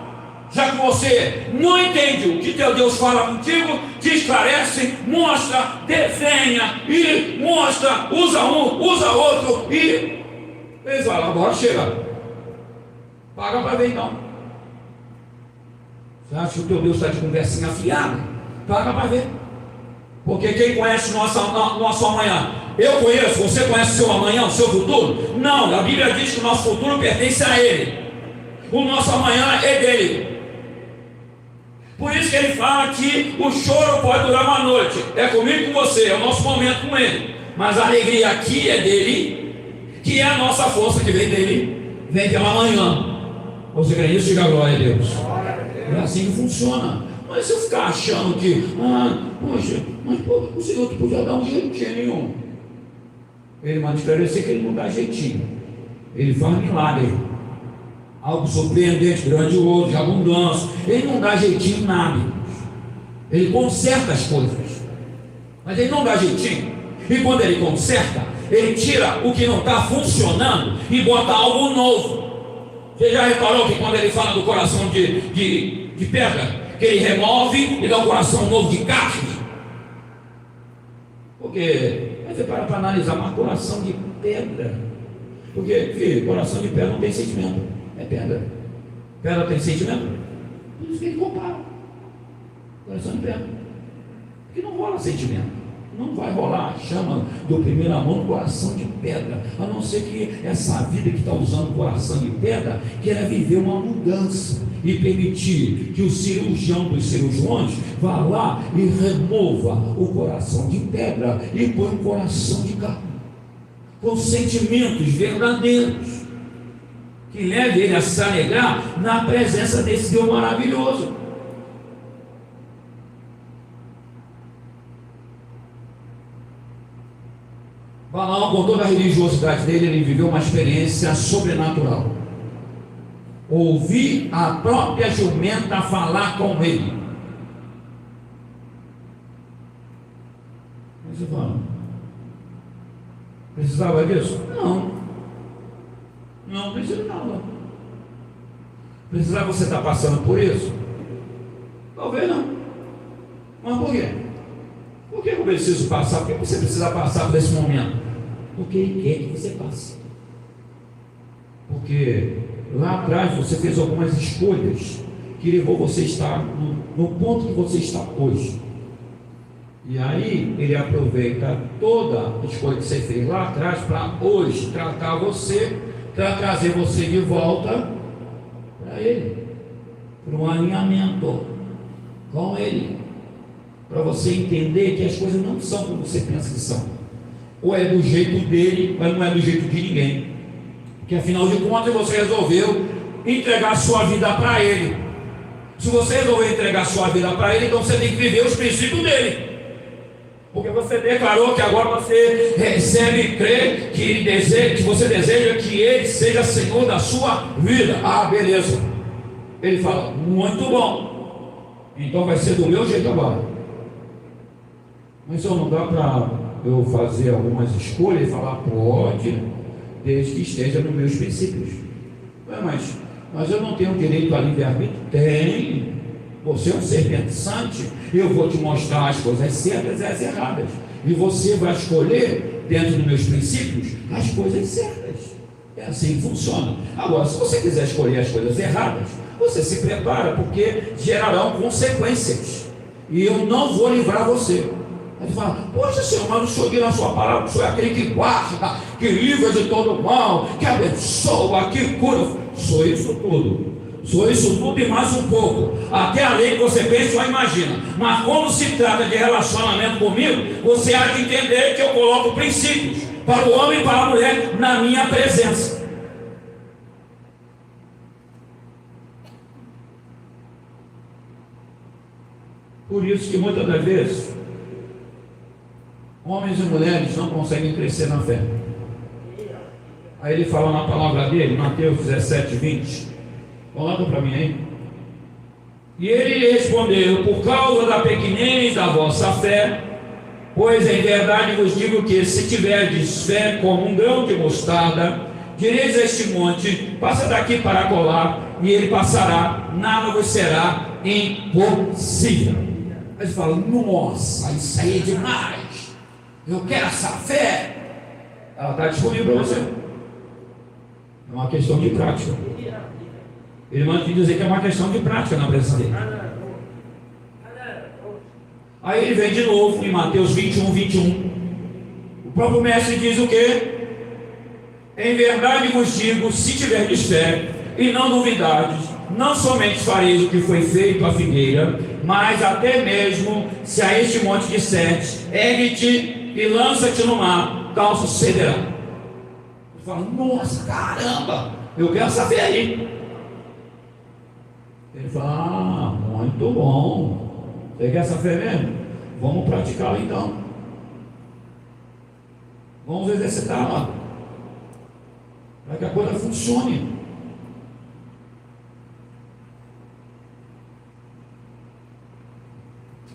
Já que você não entende o que teu Deus fala contigo, te esclarece, mostra, desenha e mostra, usa um, usa outro, e eles falam: agora chega, paga para ver então. Você acha que o teu Deus está de conversinha afiada? Paga para ver. Porque quem conhece nosso amanhã? Eu conheço, você conhece o seu amanhã, o seu futuro? Não, a Bíblia diz que o nosso futuro pertence a Ele. O nosso amanhã é dele. Por isso que ele fala que o choro pode durar uma noite. É comigo e com você, é o nosso momento com ele. Mas a alegria aqui é dele, que é a nossa força que vem dele, vem pela manhã. Você crê nisso? Diga glória a Deus. É assim que funciona. Mas se eu ficar achando que, poxa, mas o Senhor podia dar um jeitinho. Ele manda esclarecer que ele não dá jeitinho. Ele faz milagre. Algo surpreendente, grandioso, de abundância. Ele não dá jeitinho em nada. Ele conserta as coisas. Mas ele não dá jeitinho. E quando ele conserta, ele tira o que não está funcionando e bota algo novo. Você já reparou que quando ele fala do coração de pedra, que ele remove e dá um coração novo de carne? Porque, aí você para analisar, mas coração de pedra. Porque, filho, coração de pedra não tem sentimento. É pedra. Pedra tem sentimento? Por isso que ele compara. Coração de pedra. Porque não rola sentimento. Não vai rolar a chama do primeiro amor no coração de pedra. A não ser que essa vida que está usando o coração de pedra queira viver uma mudança e permitir que o cirurgião dos cirurgiões vá lá e remova o coração de pedra e põe um coração de carne, com sentimentos verdadeiros, que leve ele a se alegrar na presença desse Deus maravilhoso. Balaão, com toda a religiosidade dele, ele viveu uma experiência sobrenatural. Ouvi a própria jumenta falar com ele. Mas você fala, precisava disso? Não. Não precisa não. Precisa você estar passando por isso? Talvez não. Mas por quê? Por que eu preciso passar? Por que você precisa passar por esse momento? Porque Ele quer que você passe. Porque lá atrás você fez algumas escolhas que levou você a estar no ponto que você está hoje. E aí Ele aproveita toda a escolha que você fez lá atrás para hoje tratar você, para trazer você de volta para Ele, para um alinhamento com Ele, para você entender que as coisas não são como você pensa que são. Ou é do jeito dele, mas não é do jeito de ninguém. Porque afinal de contas você resolveu entregar a sua vida para Ele. Se você resolveu entregar a sua vida para Ele, então você tem que viver os princípios dele. Porque você declarou que agora você recebe e crê que Ele deseja, que você deseja que Ele seja Senhor da sua vida. Ah, beleza. Ele fala, muito bom. Então vai ser do meu jeito agora. Mas só não dá para eu fazer algumas escolhas e falar, pode, desde que esteja nos meus princípios. Mas eu não tenho direito a livre-arbítrio? Tem. Você é um ser pensante, eu vou te mostrar as coisas certas e as erradas. E você vai escolher, dentro dos meus princípios, as coisas certas. É assim que funciona. Agora, se você quiser escolher as coisas erradas, você se prepara, porque gerarão consequências. E eu não vou livrar você. Aí ele fala, poxa Senhor, mas o Senhor diz na sua palavra, o Senhor é aquele que guarda, que livra de todo mal, que abençoa, que cura. Sou isso tudo. Sou isso tudo e mais um pouco. Até além que você pensa ou imagina. Mas quando se trata de relacionamento comigo, você há de entender que eu coloco princípios para o homem e para a mulher na minha presença. Por isso que muitas das vezes homens e mulheres não conseguem crescer na fé. Aí ele fala na palavra dele, Mateus 17, 20. Coloca para mim aí. E ele respondeu, por causa da pequenez da vossa fé, pois em verdade vos digo que se tiverdes fé como um grão de mostarda, direis a este monte, passa daqui para colar, e ele passará, nada vos será impossível. Aí ele fala, nossa, isso aí é demais, eu quero essa fé. Ela está disponível para você. É uma questão de prática. Ele manda te dizer que é uma questão de prática na presença dele. Aí ele vem de novo em Mateus 21, 21. O próprio mestre diz o quê? Em verdade vos digo, se tiverdes fé e não duvidardes, não somente fareis o que foi feito à figueira, mas até mesmo se a este monte disserdes, ergue-te e lança-te no mar, tal sucederá. Ele fala, nossa, caramba, eu quero essa fé aí. Ele fala, ah, muito bom. Você quer essa fé mesmo? Vamos praticá-la então. Vamos exercitá-la, para que a coisa funcione.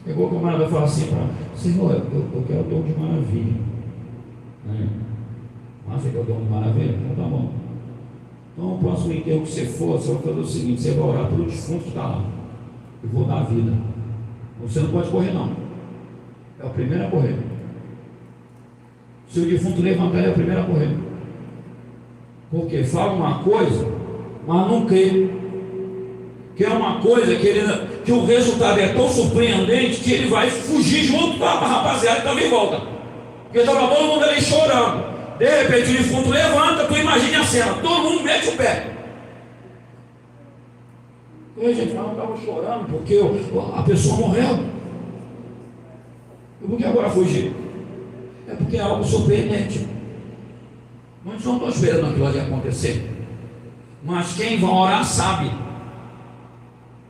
Pegou o camarada e fala assim para Senhor, eu quero o dom de maravilha. Mas você quer o dom de maravilha? Então tá bom. Então, o próximo enterro que você for, você vai fazer o seguinte: você vai orar pelo defunto que está lá. Eu vou dar a vida. Você não pode correr, não. É o primeiro a correr. Se o defunto levantar, ele é o primeiro a correr. Porque fala uma coisa, mas não crê. Que é uma coisa que o resultado é tão surpreendente que ele vai fugir junto com a rapaziada que também volta. Porque estava todo mundo ali chorando. De repente o defunto levanta, tu imagina a cena, todo mundo mete o pé. E a gente não estava chorando porque a pessoa morreu. E por que agora fugir? É porque é algo surpreendente. Muitos não estão esperando aquilo ali acontecer. Mas quem vai orar sabe.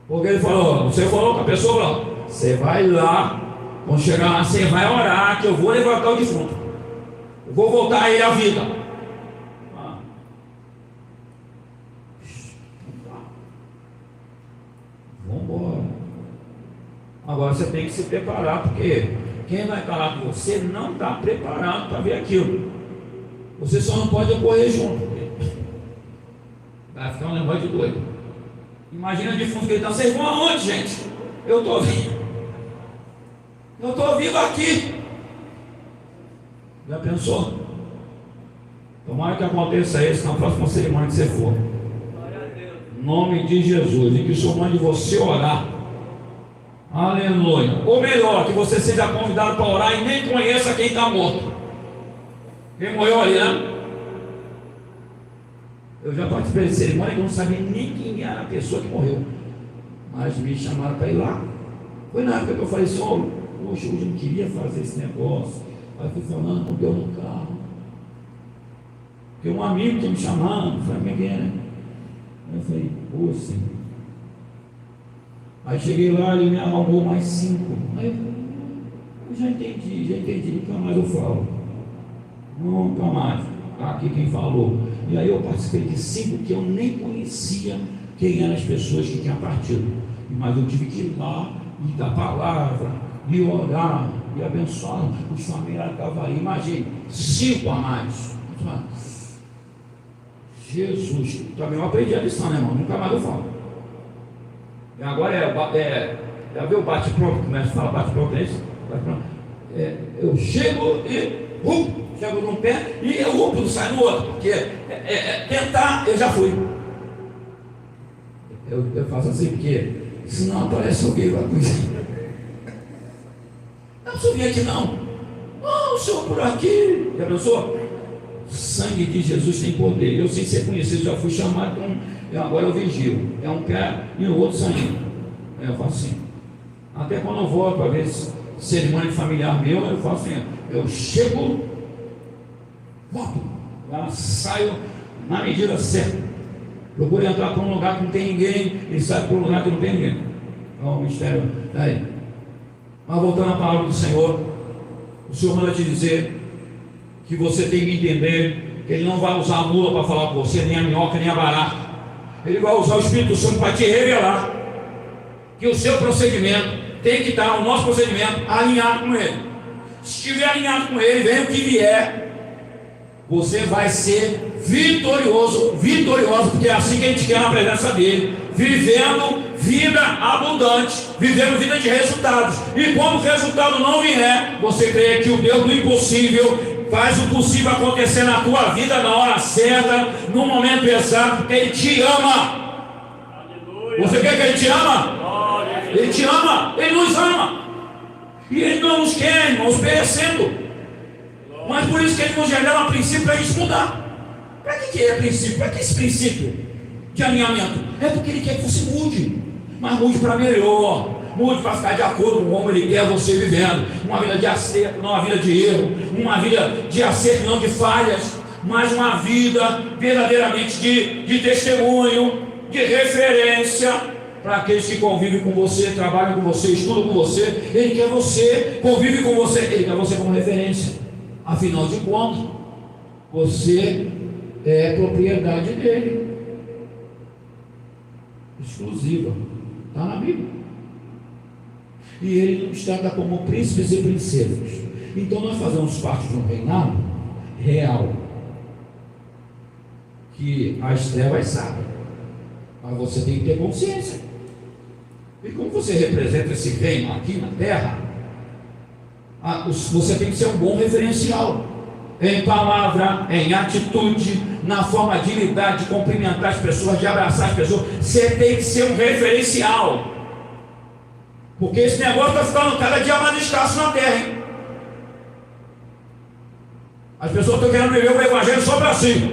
Porque ele falou, você falou com a pessoa, falou, você vai lá, quando chegar lá, você vai orar, que eu vou levantar o defunto. Eu vou voltar a ele à vida. Vamos embora. Agora você tem que se preparar, porque quem vai estar lá com você não está preparado para ver aquilo. Você só não pode correr junto. Vai ficar um negócio de doido. Imagina de fundo gritando: vocês vão aonde, gente? Eu estou vivo. Eu estou vivo aqui. Já pensou? Tomara que aconteça isso na próxima cerimônia que você for. Em nome de Jesus. E que o Senhor mande você orar. Aleluia. Ou melhor, que você seja convidado para orar e nem conheça quem está morto. Quem morreu ali, né? Eu já participei de cerimônia que eu não sabia nem quem era a pessoa que morreu. Mas me chamaram para ir lá. Foi na época que eu falei: Senhor, poxa, eu não queria fazer esse negócio. Aí eu fui falando, não deu no carro. Porque um amigo tinha me chamado, falei: quem é, né? Aí eu falei: poxa. Aí cheguei lá, ele me arrumou mais 5. Aí eu já entendi, nunca mais eu falo. Nunca mais. Tá aqui quem falou. E aí eu participei de 5 que eu nem conhecia quem eram as pessoas que tinham partido. Mas eu tive que ir lá e dar palavra, e orar, e abençoar. Os familiares estavam aí. Imagine, 5 a mais. Jesus. Também eu aprendi a lição, né, irmão? Nunca mais eu falo. E agora já viu o bate-pronto? Começa a falar bate-pronto, é isso? Eu chego e chego num pé e eu não sai no outro, porque tentar, eu já fui. Eu faço assim, porque senão aparece alguém lá comigo. Não sou aqui não. Não, o senhor por aqui. Já pensou? O sangue de Jesus tem poder. Eu, sem ser conhecido, já fui chamado, então agora eu vigio. É um pé e o outro saindo. Eu faço assim. Até quando eu vou para ver cerimônia familiar meu, eu faço assim. Eu chego, volto, saio na medida certa. Procuro entrar para um lugar que não tem ninguém e saio para um lugar que não tem ninguém. Então o mistério está aí. Mas voltando à palavra do Senhor, o Senhor manda te dizer que você tem que entender que Ele não vai usar a mula para falar com você, nem a minhoca, nem a barata. Ele vai usar o Espírito Santo para te revelar que o seu procedimento tem que estar, o nosso procedimento, alinhado com Ele. Se estiver alinhado com Ele, venha o que vier, você vai ser vitorioso, porque é assim que a gente quer na presença dEle, vivendo vida abundante, vivendo vida de resultados. E quando o resultado não vier, você crê que o Deus do impossível faz o possível acontecer na tua vida na hora certa, no momento exato, porque Ele te ama. Você quer que Ele te ama? Ele te ama, Ele nos ama. E Ele não nos quer, irmãos, perecendo. Mas por isso que Ele nos revela um princípio para a gente mudar. Para que é princípio? Para que esse princípio de alinhamento? É porque Ele quer que você mude. Mas mude para melhor. Mude para ficar de acordo com como Ele quer você vivendo. Uma vida de acerto, não uma vida de erro. Uma vida de acerto, não de falhas. Mas uma vida verdadeiramente de testemunho, de referência para aqueles que convivem com você, trabalham com você, estudam com você. Ele quer você, convive com você, Ele quer você como referência. Afinal de contas, você é propriedade dele, exclusiva, está na Bíblia. E Ele nos trata como príncipes e princesas. Então nós fazemos parte de um reinado real, que as trevas sabem, mas você tem que ter consciência. E como você representa esse reino aqui na terra, você tem que ser um bom referencial, em palavra, em atitude, na forma de lidar, de cumprimentar as pessoas, de abraçar as pessoas. Você tem que ser um referencial, porque esse negócio está ficando cada dia mais escasso na terra, hein? As pessoas estão querendo viver o evangelho só para si.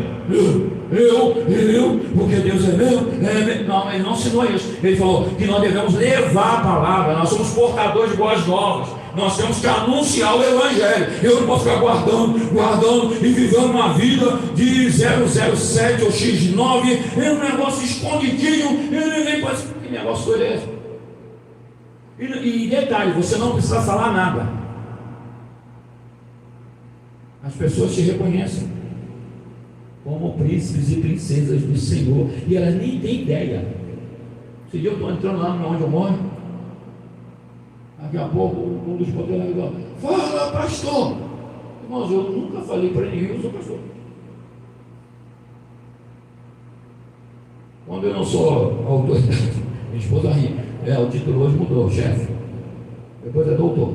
Porque Deus é meu. Não, Ele não ensinou isso. Ele falou que nós devemos levar a palavra. Nós somos portadores de boas novas. Nós temos que anunciar o evangelho. Eu não posso ficar guardando e vivendo uma vida de 007 ou X9. É um negócio escondidinho. Nem pode. Que negócio foi esse? E detalhe, você não precisa falar nada. As pessoas te reconhecem como príncipes e princesas do Senhor, e elas nem têm ideia. Esse dia eu estou entrando lá onde eu moro, daqui a pouco um dos porteiros falou: fala, pastor. Irmãos, eu nunca falei para ninguém que eu sou pastor. Quando eu não sou autoridade, minha esposa ri. O título hoje mudou, chefe. Depois é doutor.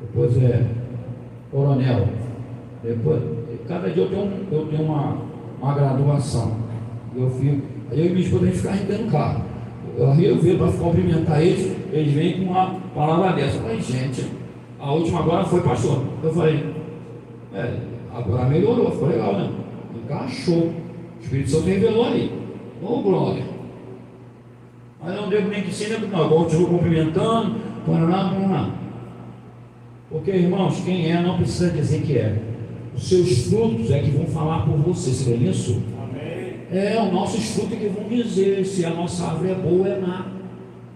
Depois é coronel. Depois, cada dia eu tenho uma graduação. Aí eu e minha esposa, a gente fica rindo no carro. Eu vejo para cumprimentar eles vêm com uma palavra dessa. Eu falei, gente, a última agora foi pastor. Eu falei, agora melhorou, ficou legal, né? Encaixou. O Espírito Santo revelou ali. Ô, glória. Mas não devo nem que sim, não. Eu continuo cumprimentando, paraná. Porque, irmãos, quem é não precisa dizer que é. Os seus frutos é que vão falar por você. Você vê isso? Amém. Os nossos frutos é que vão dizer se a nossa árvore é boa ou é má.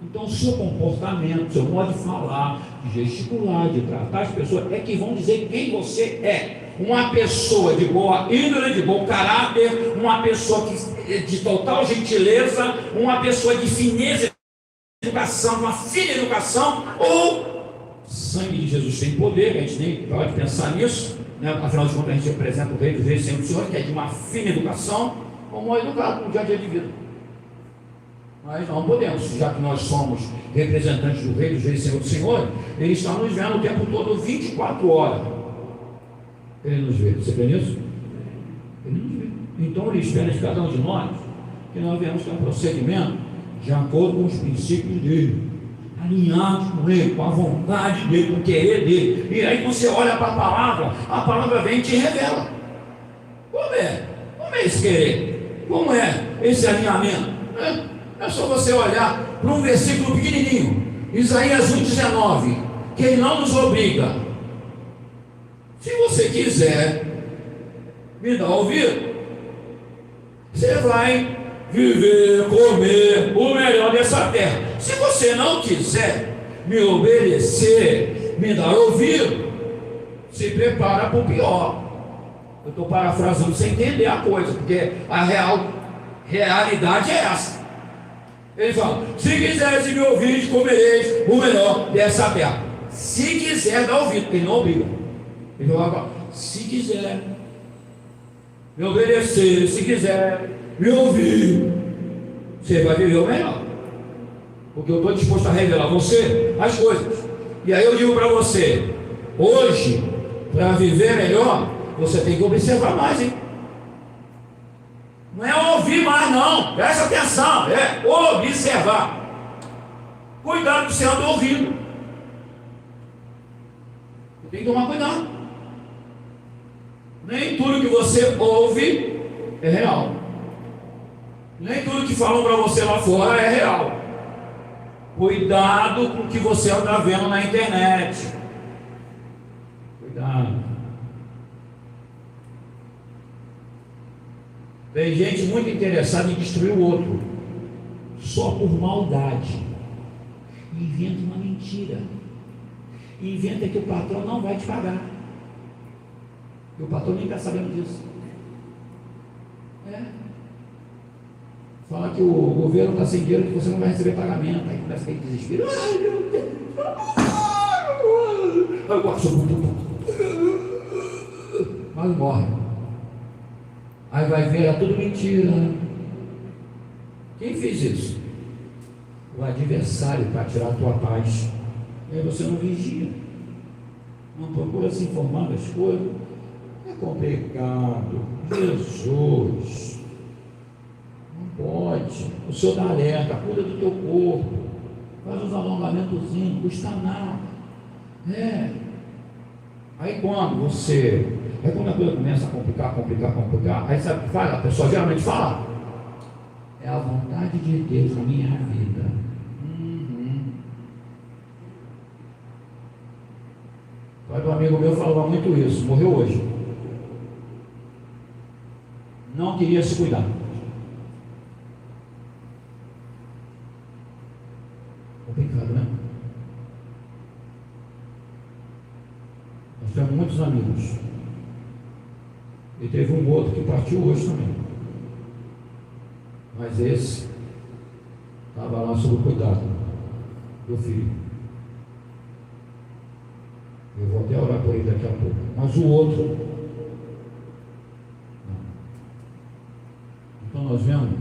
Então, o seu comportamento, o seu modo de falar, de gesticular, de tratar as pessoas, é que vão dizer quem você é. Uma pessoa de boa índole, de bom caráter, uma pessoa de total gentileza, uma pessoa de fineza, educação, uma fina educação, ou sangue de Jesus tem poder, a gente nem pode pensar nisso, né? Afinal de contas a gente representa o Rei dos Reis, Senhor do Senhor, que é de uma fina educação, como educado no dia a dia de vida. Mas não podemos, já que nós somos representantes do Rei dos Reis, Senhor do Senhor, Ele está nos vendo o tempo todo, 24 horas. Ele nos vê, você vê nisso? Ele nos vê. Então Ele espera de cada um de nós que nós venhamos ter um procedimento de acordo com os princípios dele, alinhados com ele, com a vontade dele, com o querer dele. E aí quando você olha para a palavra vem e te revela. Como é esse querer? Como é esse alinhamento? É só você olhar para um versículo pequenininho, Isaías 1,19, que ele não nos obriga. Se você quiser me dar ouvido, você vai viver, comer o melhor dessa terra. Se você não quiser me obedecer, me dar ouvido, se prepara para o pior. Eu estou parafrasando sem entender a coisa, porque a realidade é essa. Ele fala, se quiseres me ouvir, comereis o melhor dessa terra. Se quiser dar ouvido, ele não obriga. Ele fala, se quiser me obedecer, se quiser me ouvir, você vai viver o melhor. Porque eu estou disposto a revelar a você as coisas. E aí eu digo para você, hoje, para viver melhor, você tem que observar mais, hein? Não é ouvir mais não, presta atenção, é observar. Cuidado que você anda ouvindo. Tem que tomar cuidado. Nem tudo que você ouve é real. Nem tudo que falam para você lá fora é real. Cuidado com o que você anda vendo na internet. Cuidado. Tem gente muito interessada em destruir o outro, só por maldade. E inventa uma mentira. E inventa que o patrão não vai te pagar. E o patrão nem está sabendo disso. Fala que o governo está sem dinheiro, que você não vai receber pagamento. Aí começa a ter desespero. Ai, meu Deus. Mas morre. Aí vai ver, é tudo mentira. Quem fez isso? O adversário, para tirar a tua paz. E aí você não vigia, não procura se informar das coisas. É complicado. Jesus, não pode. O Senhor dá alerta, cuida do teu corpo, faz os alongamentozinhos, não custa nada. Aí quando a coisa começa a complicar, aí sabe o que fala? A pessoa geralmente fala, é a vontade de Deus na minha vida. Um amigo meu falava muito isso, morreu hoje. Não queria se cuidar. Complicado, né? Nós temos muitos amigos. E teve um outro que partiu hoje também. Mas esse estava lá sob o cuidado do filho. Eu vou até orar por ele daqui a pouco. Mas o outro, não. Então nós vemos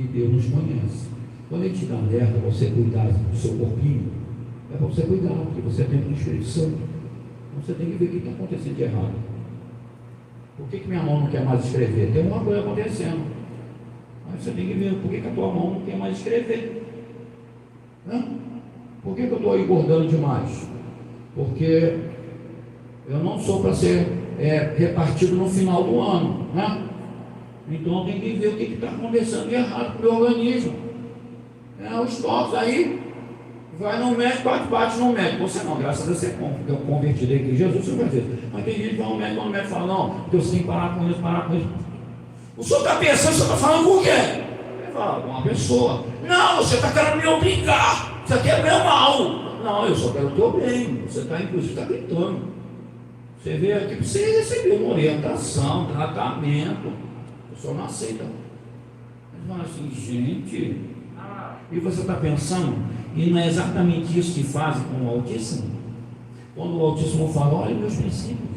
que Deus nos conhece. Quando Ele te dá alerta para você cuidar do seu corpinho, é para você cuidar, porque você tem o Espírito Santo. Então você tem que ver o que está acontecendo de errado. Por que minha mão não quer mais escrever? Tem uma coisa acontecendo. Aí você tem que ver por que a tua mão não quer mais escrever. Hã? Por que eu estou engordando demais? Porque eu não sou para ser repartido no final do ano, né? Então eu tenho que ver o que está acontecendo de errado com o meu organismo. Os toques aí, vai no médico, bate no médico. Você não, graças a Deus você é convertido aqui, Jesus você vai dizer. Mas tem gente que vai ao médico, quando o médico fala, não, porque você tem que parar com isso. O senhor está pensando, o senhor está falando por quê? Ele fala, uma pessoa. Não, você está querendo me obrigar, você quer meu mal. Não, eu só quero o teu bem. Você está, inclusive, gritando. Você vê aqui, você recebeu uma orientação, tratamento. O senhor não aceita. Ele fala assim, gente, e você está pensando, e não é exatamente isso que fazem com o Altíssimo? Quando o Altíssimo fala, olha meus princípios,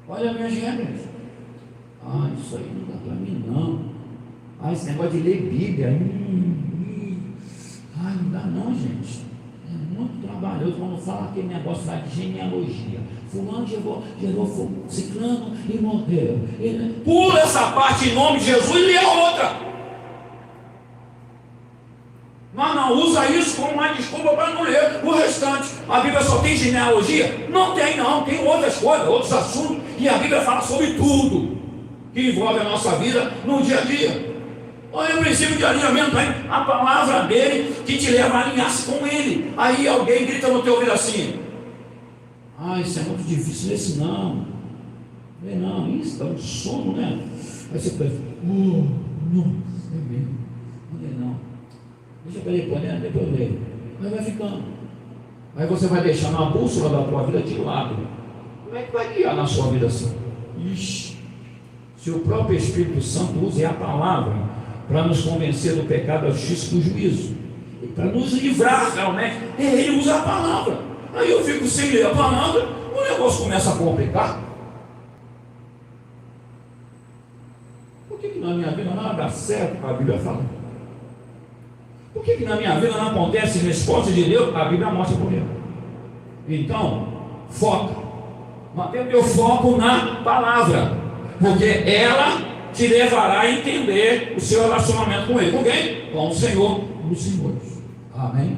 olha minhas regras. Isso aí não dá para mim não. Esse negócio de ler Bíblia, não dá não, gente. É muito trabalhoso quando fala aquele negócio lá de genealogia. Fulano gerou ciclano e morreu. Pula essa parte em nome de Jesus e lê a outra. Mas não usa isso como uma desculpa para não ler o restante. A Bíblia só tem genealogia? Não tem não, tem outras coisas, outros assuntos. E a Bíblia fala sobre tudo que envolve a nossa vida no dia a dia. Olha o princípio de alinhamento aí, a palavra dele que te leva a alinhar-se com ele. Aí alguém grita no teu ouvido assim, isso é muito difícil, lê esse não. Lê não, isso dá um sono, né? Aí você pensa, não, é mesmo, não lê não. Deixa eu ir ponendo, depois eu leio. Aí vai ficando. Aí você vai deixando a bússola da tua vida de lado. Como é que vai guiar na sua vida assim? Se o próprio Espírito Santo usa a palavra para nos convencer do pecado, da justiça e do juízo, e para nos livrar realmente, ele usa a palavra. Aí eu fico sem ler a palavra, o negócio começa a complicar. Por que na minha vida nada dá certo? A Bíblia fala. Por que na minha vida não acontece resposta de Deus? A Bíblia mostra por quê. Então, foca. Mantenha o teu foco na palavra, porque ela te levará a entender o seu relacionamento com Ele. Com quem? Com o Senhor dos Senhores. Amém?